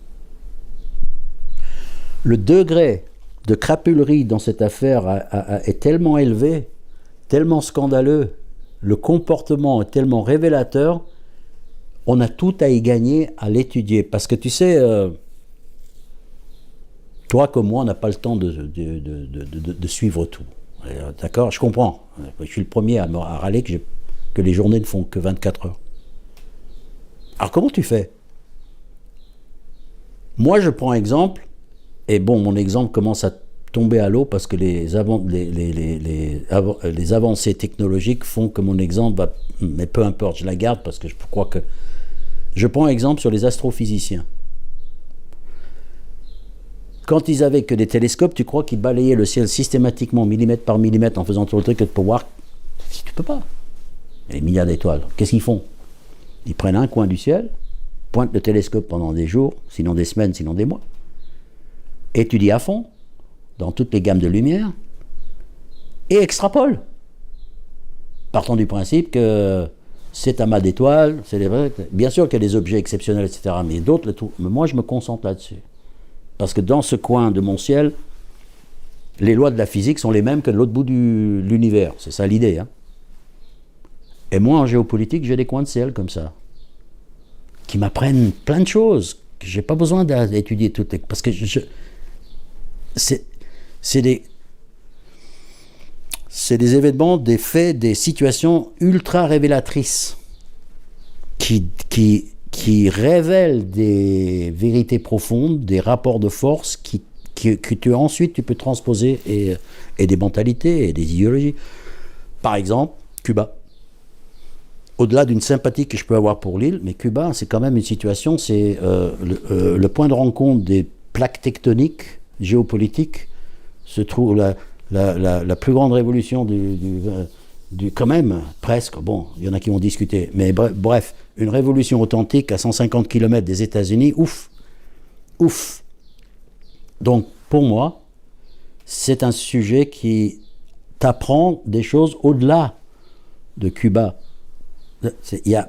Le degré de crapulerie dans cette affaire est tellement élevé, tellement scandaleux, le comportement est tellement révélateur, on a tout à y gagner à l'étudier. Parce que tu sais, toi comme moi, on n'a pas le temps de suivre tout. D'accord? Je comprends. Je suis le premier à râler que les journées ne font que 24 heures. Alors comment tu fais? Moi, je prends exemple, et bon, mon exemple commence à tomber à l'eau parce que les avancées technologiques font que mon exemple va... Mais peu importe, je la garde parce que je crois que... Je prends exemple sur les astrophysiciens. Quand ils avaient que des télescopes, tu crois qu'ils balayaient le ciel systématiquement, millimètre par millimètre, en faisant tout le truc pour voir... Tu peux pas. Il y a des milliards d'étoiles. Qu'est-ce qu'ils font? Ils prennent un coin du ciel, pointent le télescope pendant des jours, sinon des semaines, sinon des mois, étudient à fond, dans toutes les gammes de lumière, et extrapolent. Partant du principe que c'est amas d'étoiles, c'est les vrais. Bien sûr qu'il y a des objets exceptionnels, etc., mais d'autres, mais moi je me concentre là-dessus. Parce que dans ce coin de mon ciel, les lois de la physique sont les mêmes que de l'autre bout de l'univers. C'est ça l'idée. Hein. Et moi, en géopolitique, j'ai des coins de ciel comme ça, qui m'apprennent plein de choses, que je n'ai pas besoin d'étudier toutes les... Parce que c'est des événements, des faits, des situations ultra révélatrices qui révèlent des vérités profondes, des rapports de force que ensuite tu peux transposer et des mentalités et des idéologies. Par exemple, Cuba. Au-delà d'une sympathie que je peux avoir pour l'île, mais Cuba, c'est quand même une situation, c'est le point de rencontre des plaques tectoniques géopolitiques, se trouve la plus grande révolution du quand même, presque, bon, il y en a qui vont discuter, mais bref, une révolution authentique à 150 km des États-Unis, ouf. Donc, pour moi, c'est un sujet qui t'apprend des choses au-delà de Cuba.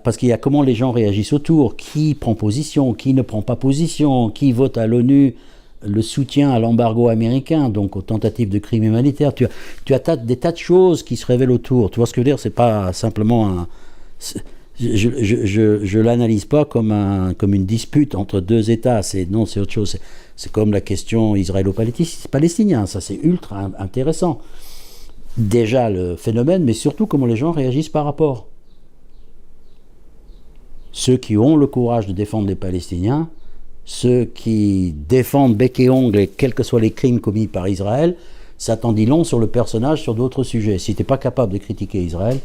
Parce qu'il y a comment les gens réagissent autour, qui prend position, qui ne prend pas position, qui vote à l'ONU le soutien à l'embargo américain, donc aux tentatives de crimes humanitaires. Tu as des tas de choses qui se révèlent autour. Tu vois ce que je veux dire? C'est pas simplement je l'analyse pas comme une dispute entre deux États. C'est autre chose. C'est comme la question israélo-palestinienne. Ça, c'est ultra intéressant. Déjà le phénomène, mais surtout comment les gens réagissent par rapport. Ceux qui ont le courage de défendre les Palestiniens, ceux qui défendent bec et ongle, et quels que soient les crimes commis par Israël, ça t'en dit long sur le personnage, sur d'autres sujets. Si tu n'es pas capable de critiquer Israël,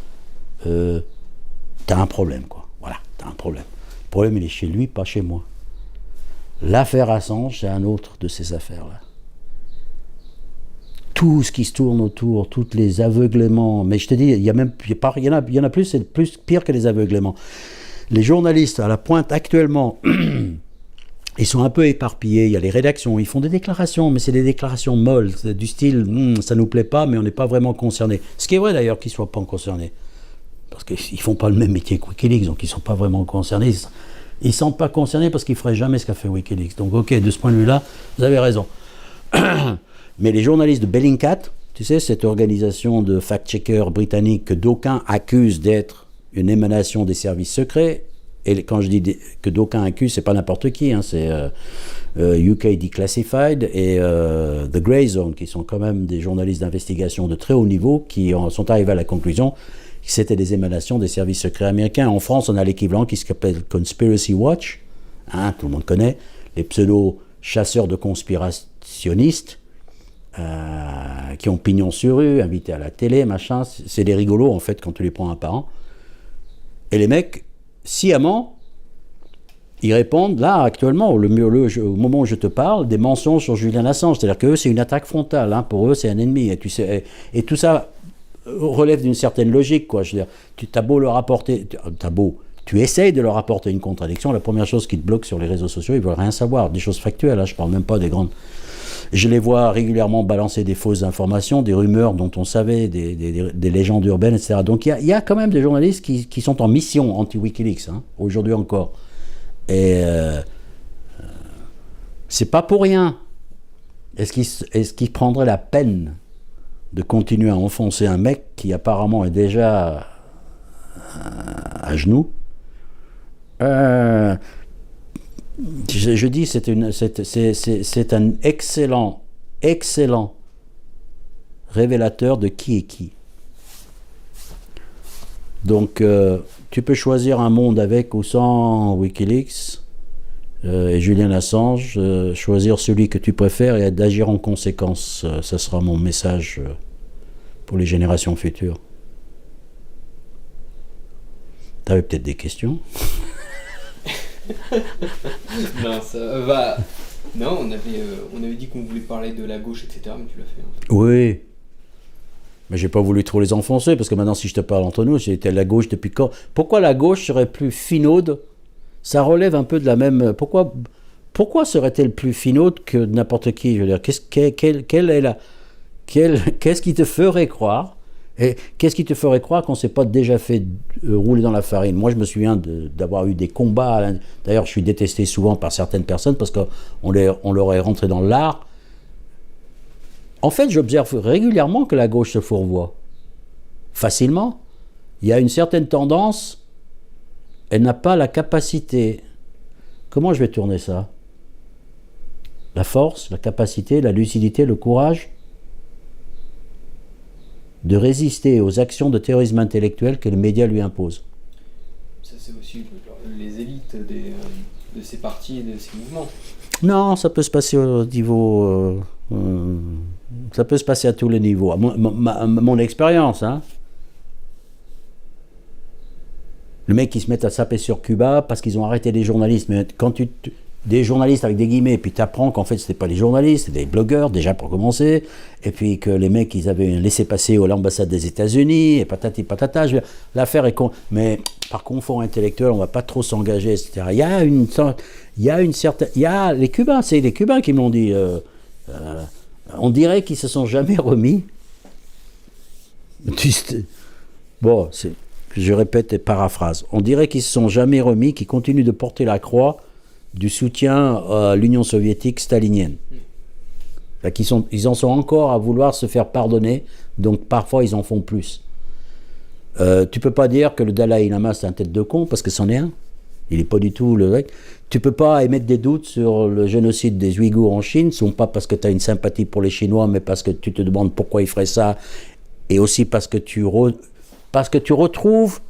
t'as un problème, quoi. Voilà, t'as un problème. Le problème, il est chez lui, pas chez moi. L'affaire Assange, c'est un autre de ces affaires-là. Tout ce qui se tourne autour, tous les aveuglements, mais je te dis, il y en a plus, c'est plus pire que les aveuglements. Les journalistes à la pointe actuellement, ils sont un peu éparpillés, il y a les rédactions, ils font des déclarations, mais c'est des déclarations molles, du style ça nous plaît pas, mais on n'est pas vraiment concerné. Ce qui est vrai d'ailleurs qu'ils ne soient pas concernés, parce qu'ils ne font pas le même métier que Wikileaks, donc ils ne sont pas vraiment concernés. Ils ne sont pas concernés parce qu'ils ne feraient jamais ce qu'a fait Wikileaks. Donc ok, de ce point de vue-là, vous avez raison. Mais les journalistes de Bellingcat, tu sais, cette organisation de fact-checkers britanniques que d'aucuns accusent d'être une émanation des services secrets, et quand je dis que d'aucuns accusent, c'est pas n'importe qui, hein, c'est UK Declassified et The Grey Zone, qui sont quand même des journalistes d'investigation de très haut niveau, qui sont arrivés à la conclusion que c'était des émanations des services secrets américains. En France, on a l'équivalent qui s'appelle Conspiracy Watch, hein, tout le monde connaît, les pseudo-chasseurs de conspirationnistes, qui ont pignon sur rue, invités à la télé, machin, c'est des rigolos en fait quand tu les prends un par un. Et les mecs, sciemment, ils répondent, là, actuellement, au moment où je te parle, des mensonges sur Julian Assange. C'est-à-dire qu'eux, c'est une attaque frontale. Hein, pour eux, c'est un ennemi. Et tout ça relève d'une certaine logique, quoi. Je veux dire, tu as beau leur apporter... Tu essayes de leur apporter une contradiction. La première chose qui te bloque sur les réseaux sociaux, ils veulent rien savoir. Des choses factuelles, hein, je parle même pas des grandes... Je les vois régulièrement balancer des fausses informations, des rumeurs dont on savait, des légendes urbaines, etc. Donc il y a quand même des journalistes qui sont en mission anti-Wikileaks, hein, aujourd'hui encore. Et c'est pas pour rien. Est-ce qu'ils prendraient la peine de continuer à enfoncer un mec qui apparemment est déjà à genoux? Je dis, c'est un excellent révélateur de qui est qui. Donc, tu peux choisir un monde avec ou sans Wikileaks et Julian Assange, choisir celui que tu préfères et d'agir en conséquence. Ça sera mon message pour les générations futures. Tu avais peut-être des questions? Non, ça va. Non, on avait dit qu'on voulait parler de la gauche, etc. Mais tu l'as fait. En fait. Oui. Mais j'ai pas voulu trop les enfoncer, parce que maintenant, si je te parle entre nous, j'étais à la gauche depuis quand? Pourquoi la gauche serait plus finaude? Ça relève un peu de la même... Pourquoi serait-elle plus finaude que n'importe qui? Je veux dire, qu'est-ce qui te ferait croire? Et qu'est-ce qui te ferait croire qu'on ne s'est pas déjà fait rouler dans la farine? Moi, je me souviens d'avoir eu des combats. D'ailleurs, je suis détesté souvent par certaines personnes parce qu'on leur est rentré dans l'art. En fait, j'observe régulièrement que la gauche se fourvoie. Facilement. Il y a une certaine tendance. Elle n'a pas la capacité. Comment je vais tourner ça? La force, la capacité, la lucidité, le courage de résister aux actions de terrorisme intellectuel que les médias lui imposent. Ça, c'est aussi les élites de ces partis et de ces mouvements. Non, ça peut se passer au niveau... ça peut se passer à tous les niveaux. À mon expérience, hein. Le mec qui se met à saper sur Cuba parce qu'ils ont arrêté les journalistes. Mais quand des journalistes avec des guillemets, et puis tu apprends qu'en fait c'était pas des journalistes, c'était des blogueurs déjà pour commencer, et puis que les mecs ils avaient laissé passer à l'ambassade des États-Unis, et patati patata. L'affaire est con, mais par confort intellectuel, on va pas trop s'engager, etc. Il y a une certaine, les Cubains, c'est les Cubains qui me l'ont dit. On dirait qu'ils se sont jamais remis. Bon, je répète et paraphrase. On dirait qu'ils se sont jamais remis, qu'ils continuent de porter la croix du soutien à l'Union soviétique stalinienne. Ils en sont encore à vouloir se faire pardonner, donc parfois ils en font plus. Tu peux pas dire que le Dalai Lama c'est un tête de con, parce que c'en est un. Il n'est pas du tout le mec. Tu peux pas émettre des doutes sur le génocide des Ouïghours en Chine, non pas parce que tu as une sympathie pour les Chinois, mais parce que tu te demandes pourquoi ils feraient ça, et aussi parce que tu retrouves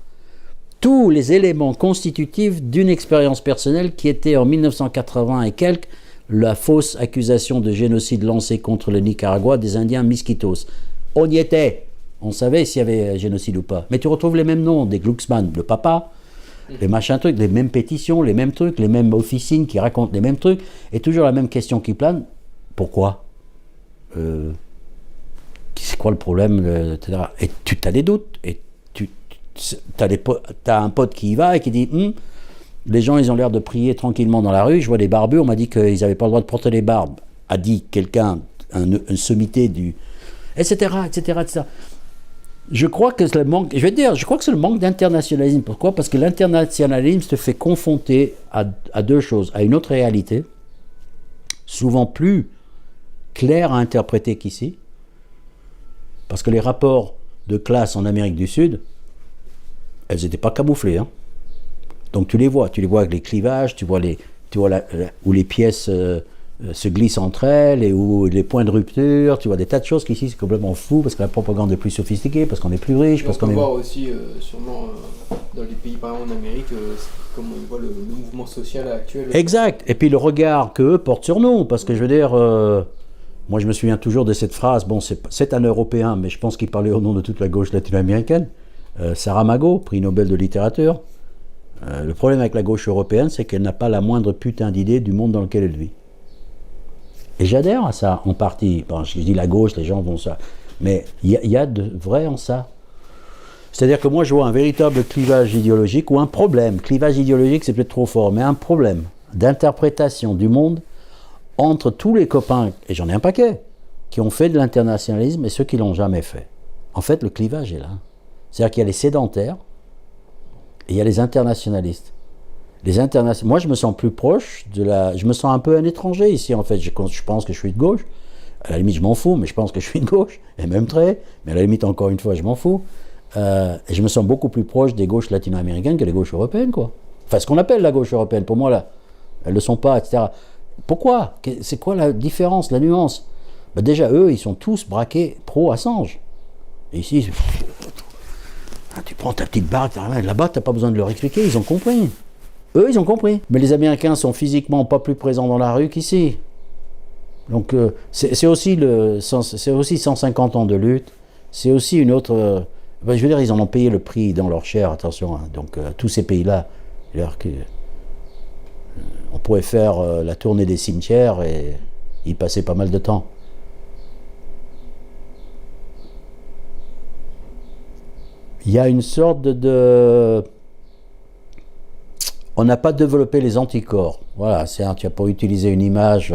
tous les éléments constitutifs d'une expérience personnelle qui était en 1980 et quelques la fausse accusation de génocide lancée contre le Nicaragua des Indiens Miskitos. On y était, on savait s'il y avait génocide ou pas. Mais tu retrouves les mêmes noms, des Glucksmann, le papa, les machins trucs, les mêmes pétitions, les mêmes trucs, les mêmes officines qui racontent les mêmes trucs, et toujours la même question qui plane, pourquoi c'est quoi le problème, etc. Et tu as des doutes, et t'as un pote qui y va et qui dit les gens ils ont l'air de prier tranquillement dans la rue, je vois des barbus, on m'a dit qu'ils n'avaient pas le droit de porter les barbes, a dit quelqu'un, un sommité du... etc. Je crois que c'est le manque, je crois que c'est le manque d'internationalisme. Pourquoi? Parce que l'internationalisme te fait confronter à deux choses, à une autre réalité, souvent plus claire à interpréter qu'ici, parce que les rapports de classe en Amérique du Sud, elles n'étaient pas camouflées. Hein. Donc tu les vois avec les clivages, où les pièces se glissent entre elles, et où les points de rupture, tu vois des tas de choses qu'ici c'est complètement fou, parce que la propagande est plus sophistiquée, parce qu'on est plus riche, parce qu'on est... On peut voir aussi, sûrement, dans les pays, par exemple en Amérique, comme on voit le mouvement social actuel. Exact, et puis le regard qu'eux portent sur nous, parce que je veux dire... moi je me souviens toujours de cette phrase, bon c'est un Européen, mais je pense qu'il parlait au nom de toute la gauche latino-américaine, Saramago, prix Nobel de littérature, Le problème avec la gauche européenne, c'est qu'elle n'a pas la moindre putain d'idée du monde dans lequel elle vit. Et j'adhère à ça, en partie. Bon, je dis la gauche, les gens vont ça. Mais il y a de vrai en ça. C'est-à-dire que moi, je vois un véritable clivage idéologique, ou un problème. Clivage idéologique, c'est peut-être trop fort, mais un problème d'interprétation du monde entre tous les copains, et j'en ai un paquet, qui ont fait de l'internationalisme et ceux qui ne l'ont jamais fait. En fait, le clivage est là. C'est-à-dire qu'il y a les sédentaires et il y a les internationalistes. Moi, je me sens plus proche de la... Je me sens un peu un étranger ici, en fait. Je pense que je suis de gauche. À la limite, je m'en fous, mais je pense que je suis de gauche. Et même très. Mais à la limite, encore une fois, je m'en fous. Et je me sens beaucoup plus proche des gauches latino-américaines que des gauches européennes, quoi. Enfin, ce qu'on appelle la gauche européenne, pour moi, là, elles ne le sont pas, etc. Pourquoi? C'est quoi la différence, la nuance? Ben déjà, eux, ils sont tous braqués pro-Assange. Et ici, tu prends ta petite barque, là-bas, tu n'as pas besoin de leur expliquer, ils ont compris. Eux, ils ont compris. Mais les Américains sont physiquement pas plus présents dans la rue qu'ici. Donc, c'est aussi 150 ans de lutte. C'est aussi une autre... je veux dire, ils en ont payé le prix dans leur chair, attention. Hein. Donc, tous ces pays-là, on pourrait faire la tournée des cimetières et y passer pas mal de temps. Il y a une sorte de... On n'a pas développé les anticorps. Voilà, tu as pas utilisé une image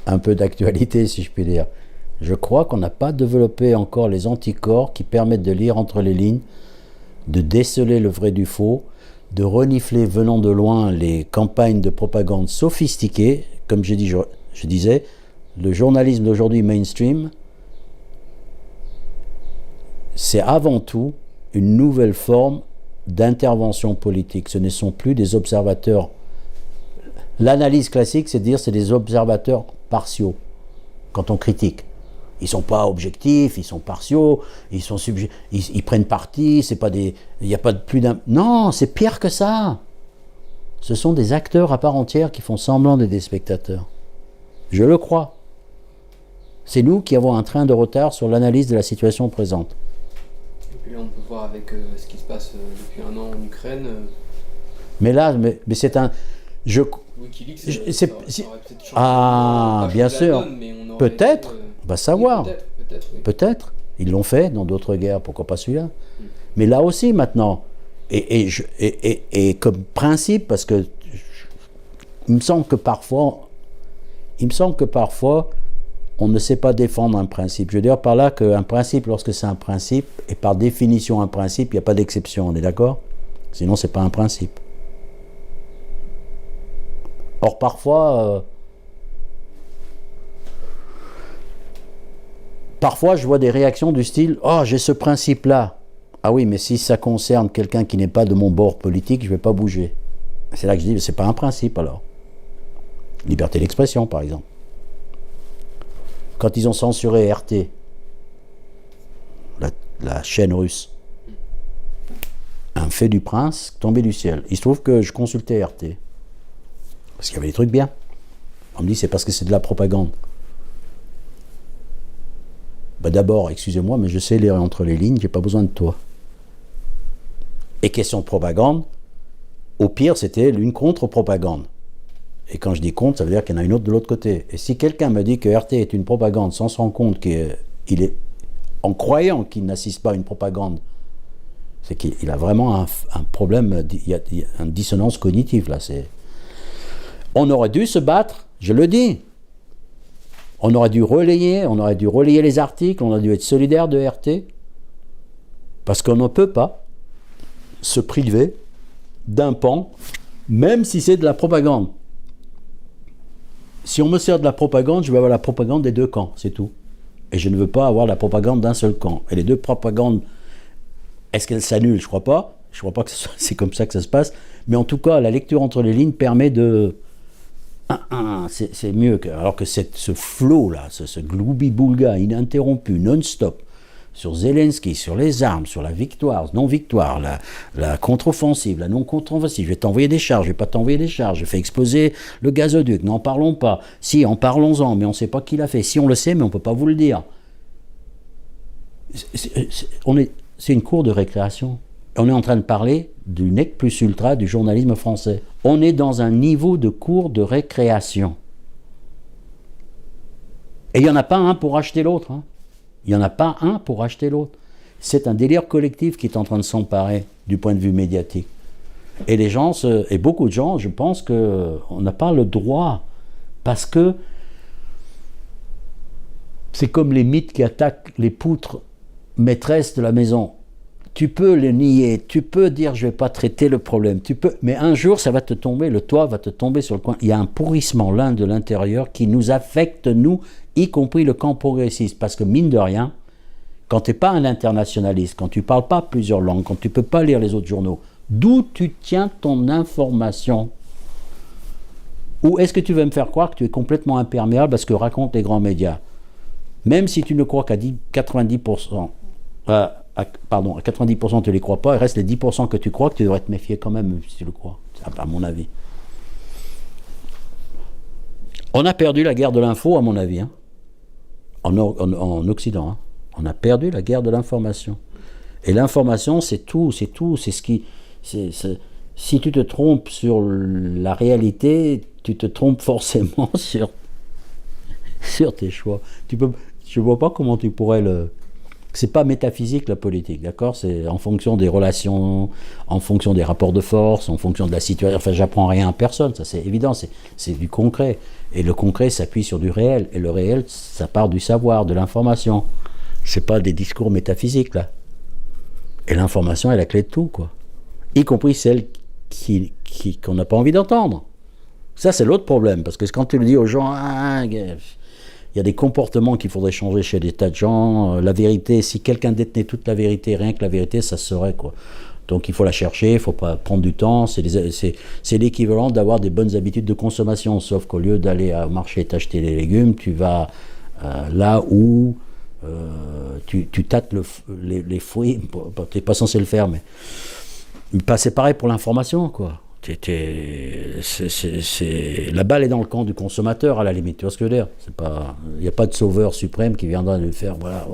un peu d'actualité, si je puis dire. Je crois qu'on n'a pas développé encore les anticorps qui permettent de lire entre les lignes, de déceler le vrai du faux, de renifler venant de loin les campagnes de propagande sophistiquées. Comme je disais, le journalisme d'aujourd'hui mainstream, c'est avant tout une nouvelle forme d'intervention politique. Ce ne sont plus des observateurs. L'analyse classique, c'est de dire c'est des observateurs partiaux quand on critique. Ils ne sont pas objectifs, ils sont partiaux, ils prennent parti, c'est pas des... Il n'y a pas de plus d'un... Non, c'est pire que ça. Ce sont des acteurs à part entière qui font semblant d'être des spectateurs. Je le crois. C'est nous qui avons un train de retard sur l'analyse de la situation présente. Et puis là, on peut voir avec ce qui se passe depuis un an en Ukraine. Mais là, mais c'est un... Wikileaks, ça aurait peut-être changé. Bien sûr. Peut-être. On va savoir. Oui, peut-être, oui. Peut-être. Ils l'ont fait dans d'autres guerres, pourquoi pas celui-là. Mais là aussi, maintenant, et comme principe, parce que il me semble que parfois, on ne sait pas défendre un principe. Je veux dire par là qu'un principe, lorsque c'est un principe, et par définition un principe, il n'y a pas d'exception, on est d'accord? Sinon, c'est pas un principe. Or, parfois, je vois des réactions du style « Oh, j'ai ce principe-là. Ah oui, mais si ça concerne quelqu'un qui n'est pas de mon bord politique, je ne vais pas bouger. » C'est là que je dis « C'est pas un principe, alors. » Liberté d'expression, par exemple. Quand ils ont censuré RT, la chaîne russe, un fait du prince tombé du ciel. Il se trouve que je consultais RT. Parce qu'il y avait des trucs bien. On me dit c'est parce que c'est de la propagande. Ben d'abord, excusez-moi, mais je sais lire entre les lignes, j'ai pas besoin de toi. Et question de propagande, au pire, c'était une contre-propagande. Et quand je dis contre, ça veut dire qu'il y en a une autre de l'autre côté. Et si quelqu'un me dit que RT est une propagande sans se rendre compte qu'il est, en croyant qu'il n'assiste pas à une propagande, c'est qu'il a vraiment un problème, il y a une dissonance cognitive là, On aurait dû se battre, je le dis. On aurait dû relayer les articles, on aurait dû être solidaire de RT. Parce qu'on ne peut pas se priver d'un pan, même si c'est de la propagande. Si on me sert de la propagande, je vais avoir la propagande des deux camps, c'est tout. Et je ne veux pas avoir la propagande d'un seul camp. Et les deux propagandes, est-ce qu'elles s'annulent? Je ne crois pas. Je ne crois pas que c'est comme ça que ça se passe. Mais en tout cas, la lecture entre les lignes permet de... c'est mieux que... Alors que ce flot-là, ce gloubi-boulga ininterrompu, non-stop, sur Zelensky, sur les armes, sur la victoire, non-victoire, la contre-offensive, la non-contre-offensive, je vais t'envoyer des charges, je ne vais pas t'envoyer des charges, je fais exploser le gazoduc, n'en parlons pas. Si, en parlons-en, mais on ne sait pas qui l'a fait. Si, on le sait, mais on ne peut pas vous le dire. C'est une cour de récréation. On est en train de parler du nec plus ultra du journalisme français. On est dans un niveau de cours de récréation. Et il n'y en a pas un pour acheter l'autre. Hein. Il n'y en a pas un pour acheter l'autre. C'est un délire collectif qui est en train de s'emparer du point de vue médiatique. Et les gens, et beaucoup de gens, je pense qu'on n'a pas le droit, parce que c'est comme les mythes qui attaquent les poutres maîtresses de la maison. Tu peux le nier, tu peux dire je ne vais pas traiter le problème, mais un jour ça va te tomber, le toit va te tomber sur le coin. Il y a un pourrissement l'un de l'intérieur qui nous affecte, nous, y compris le camp progressiste, parce que mine de rien, quand tu n'es pas un internationaliste, quand tu ne parles pas plusieurs langues, quand tu ne peux pas lire les autres journaux, d'où tu tiens ton information? Ou est-ce que tu veux me faire croire que tu es complètement imperméable à ce que racontent les grands médias? Même si tu ne crois qu'à 90%, à 90% tu ne les crois pas, il reste les 10% que tu crois que tu devrais te méfier quand même si tu le crois, à mon avis. On a perdu la guerre de l'info, à mon avis, hein. En Occident. Hein. On a perdu la guerre de l'information. Et l'information, c'est tout, c'est ce qui... si tu te trompes sur la réalité, tu te trompes forcément sur tes choix. Je ne vois pas comment tu pourrais le... C'est pas métaphysique la politique, d'accord? C'est en fonction des relations, en fonction des rapports de force, en fonction de la situation. Enfin, j'apprends rien à personne, ça c'est évident, c'est du concret. Et le concret s'appuie sur du réel. Et le réel, ça part du savoir, de l'information. C'est pas des discours métaphysiques, là. Et l'information est la clé de tout, quoi. Y compris celle qu'on n'a pas envie d'entendre. Ça, c'est l'autre problème. Parce que quand tu le dis aux gens, il y a des comportements qu'il faudrait changer chez des tas de gens. La vérité, si quelqu'un détenait toute la vérité, rien que la vérité, ça se saurait, quoi. Donc il faut la chercher, il ne faut pas prendre du temps. C'est l'équivalent d'avoir des bonnes habitudes de consommation. Sauf qu'au lieu d'aller au marché t'acheter des légumes, tu vas là où tu tâtes les fruits. Tu n'es pas censé le faire, mais c'est pareil pour l'information, quoi. La balle est dans le camp du consommateur, à la limite, tu vois ce que je veux dire? Il n'y a pas de sauveur suprême qui viendra lui faire, voilà.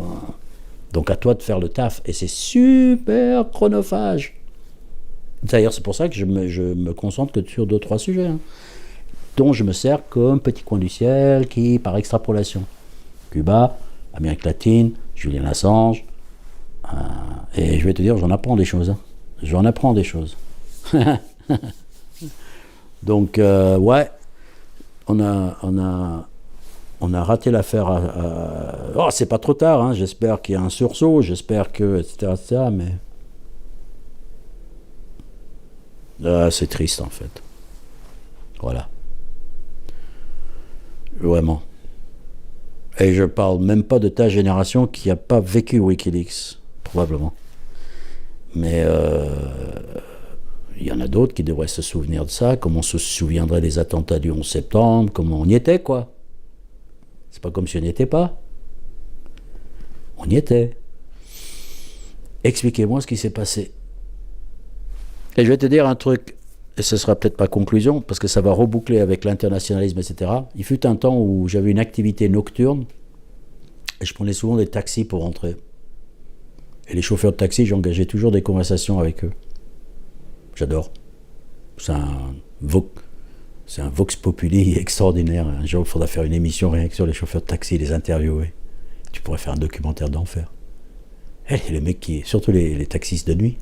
Donc à toi de faire le taf, et c'est super chronophage. D'ailleurs, c'est pour ça que je me concentre que sur 2-3 sujets, hein, dont je me sers comme petit coin du ciel, qui, par extrapolation, Cuba, Amérique latine, Julian Assange, et je vais te dire, j'en apprends des choses, hein. J'en apprends des choses. Donc, ouais, on a raté l'affaire. Oh, c'est pas trop tard, hein. J'espère qu'il y a un sursaut, j'espère que, etc., mais c'est triste en fait. Voilà. Vraiment. Et je parle même pas de ta génération qui n'a pas vécu Wikileaks, probablement. Mais il y en a d'autres qui devraient se souvenir de ça, comme on se souviendrait des attentats du 11 septembre, comme on y était, quoi. C'est pas comme si on n'y était pas. On y était. Expliquez-moi ce qui s'est passé. Et je vais te dire un truc, et ce sera peut-être pas conclusion, parce que ça va reboucler avec l'internationalisme, etc. Il fut un temps où j'avais une activité nocturne, et je prenais souvent des taxis pour rentrer. Et les chauffeurs de taxi, j'engageais toujours des conversations avec eux. J'adore. C'est un vox populi extraordinaire. Un jour, il faudra faire une émission rien que sur les chauffeurs de taxi, les interviewer. Tu pourrais faire un documentaire d'enfer. Et les mecs surtout les taxistes de nuit.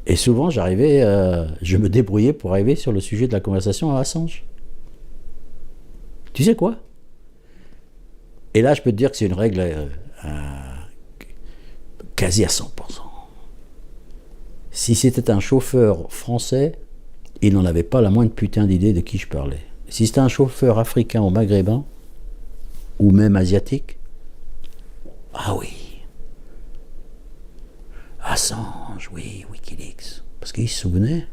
Et souvent, je me débrouillais pour arriver sur le sujet de la conversation à Assange. Tu sais quoi? Et là, je peux te dire que c'est une règle quasi à 100%. Si c'était un chauffeur français, il n'en avait pas la moindre putain d'idée de qui je parlais. Si c'était un chauffeur africain ou maghrébin, ou même asiatique, ah oui, Assange, oui, Wikileaks, parce qu'ils se souvenaient.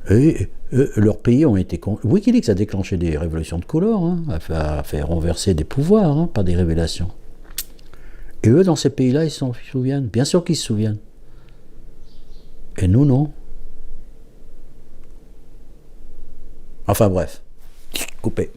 Et leurs pays ont été... Wikileaks a déclenché des révolutions de couleur, hein, a fait renverser des pouvoirs, hein, pas des révélations. Et eux, dans ces pays-là, ils s'en souviennent. Bien sûr qu'ils se souviennent. Et nous, non. Enfin bref, coupé.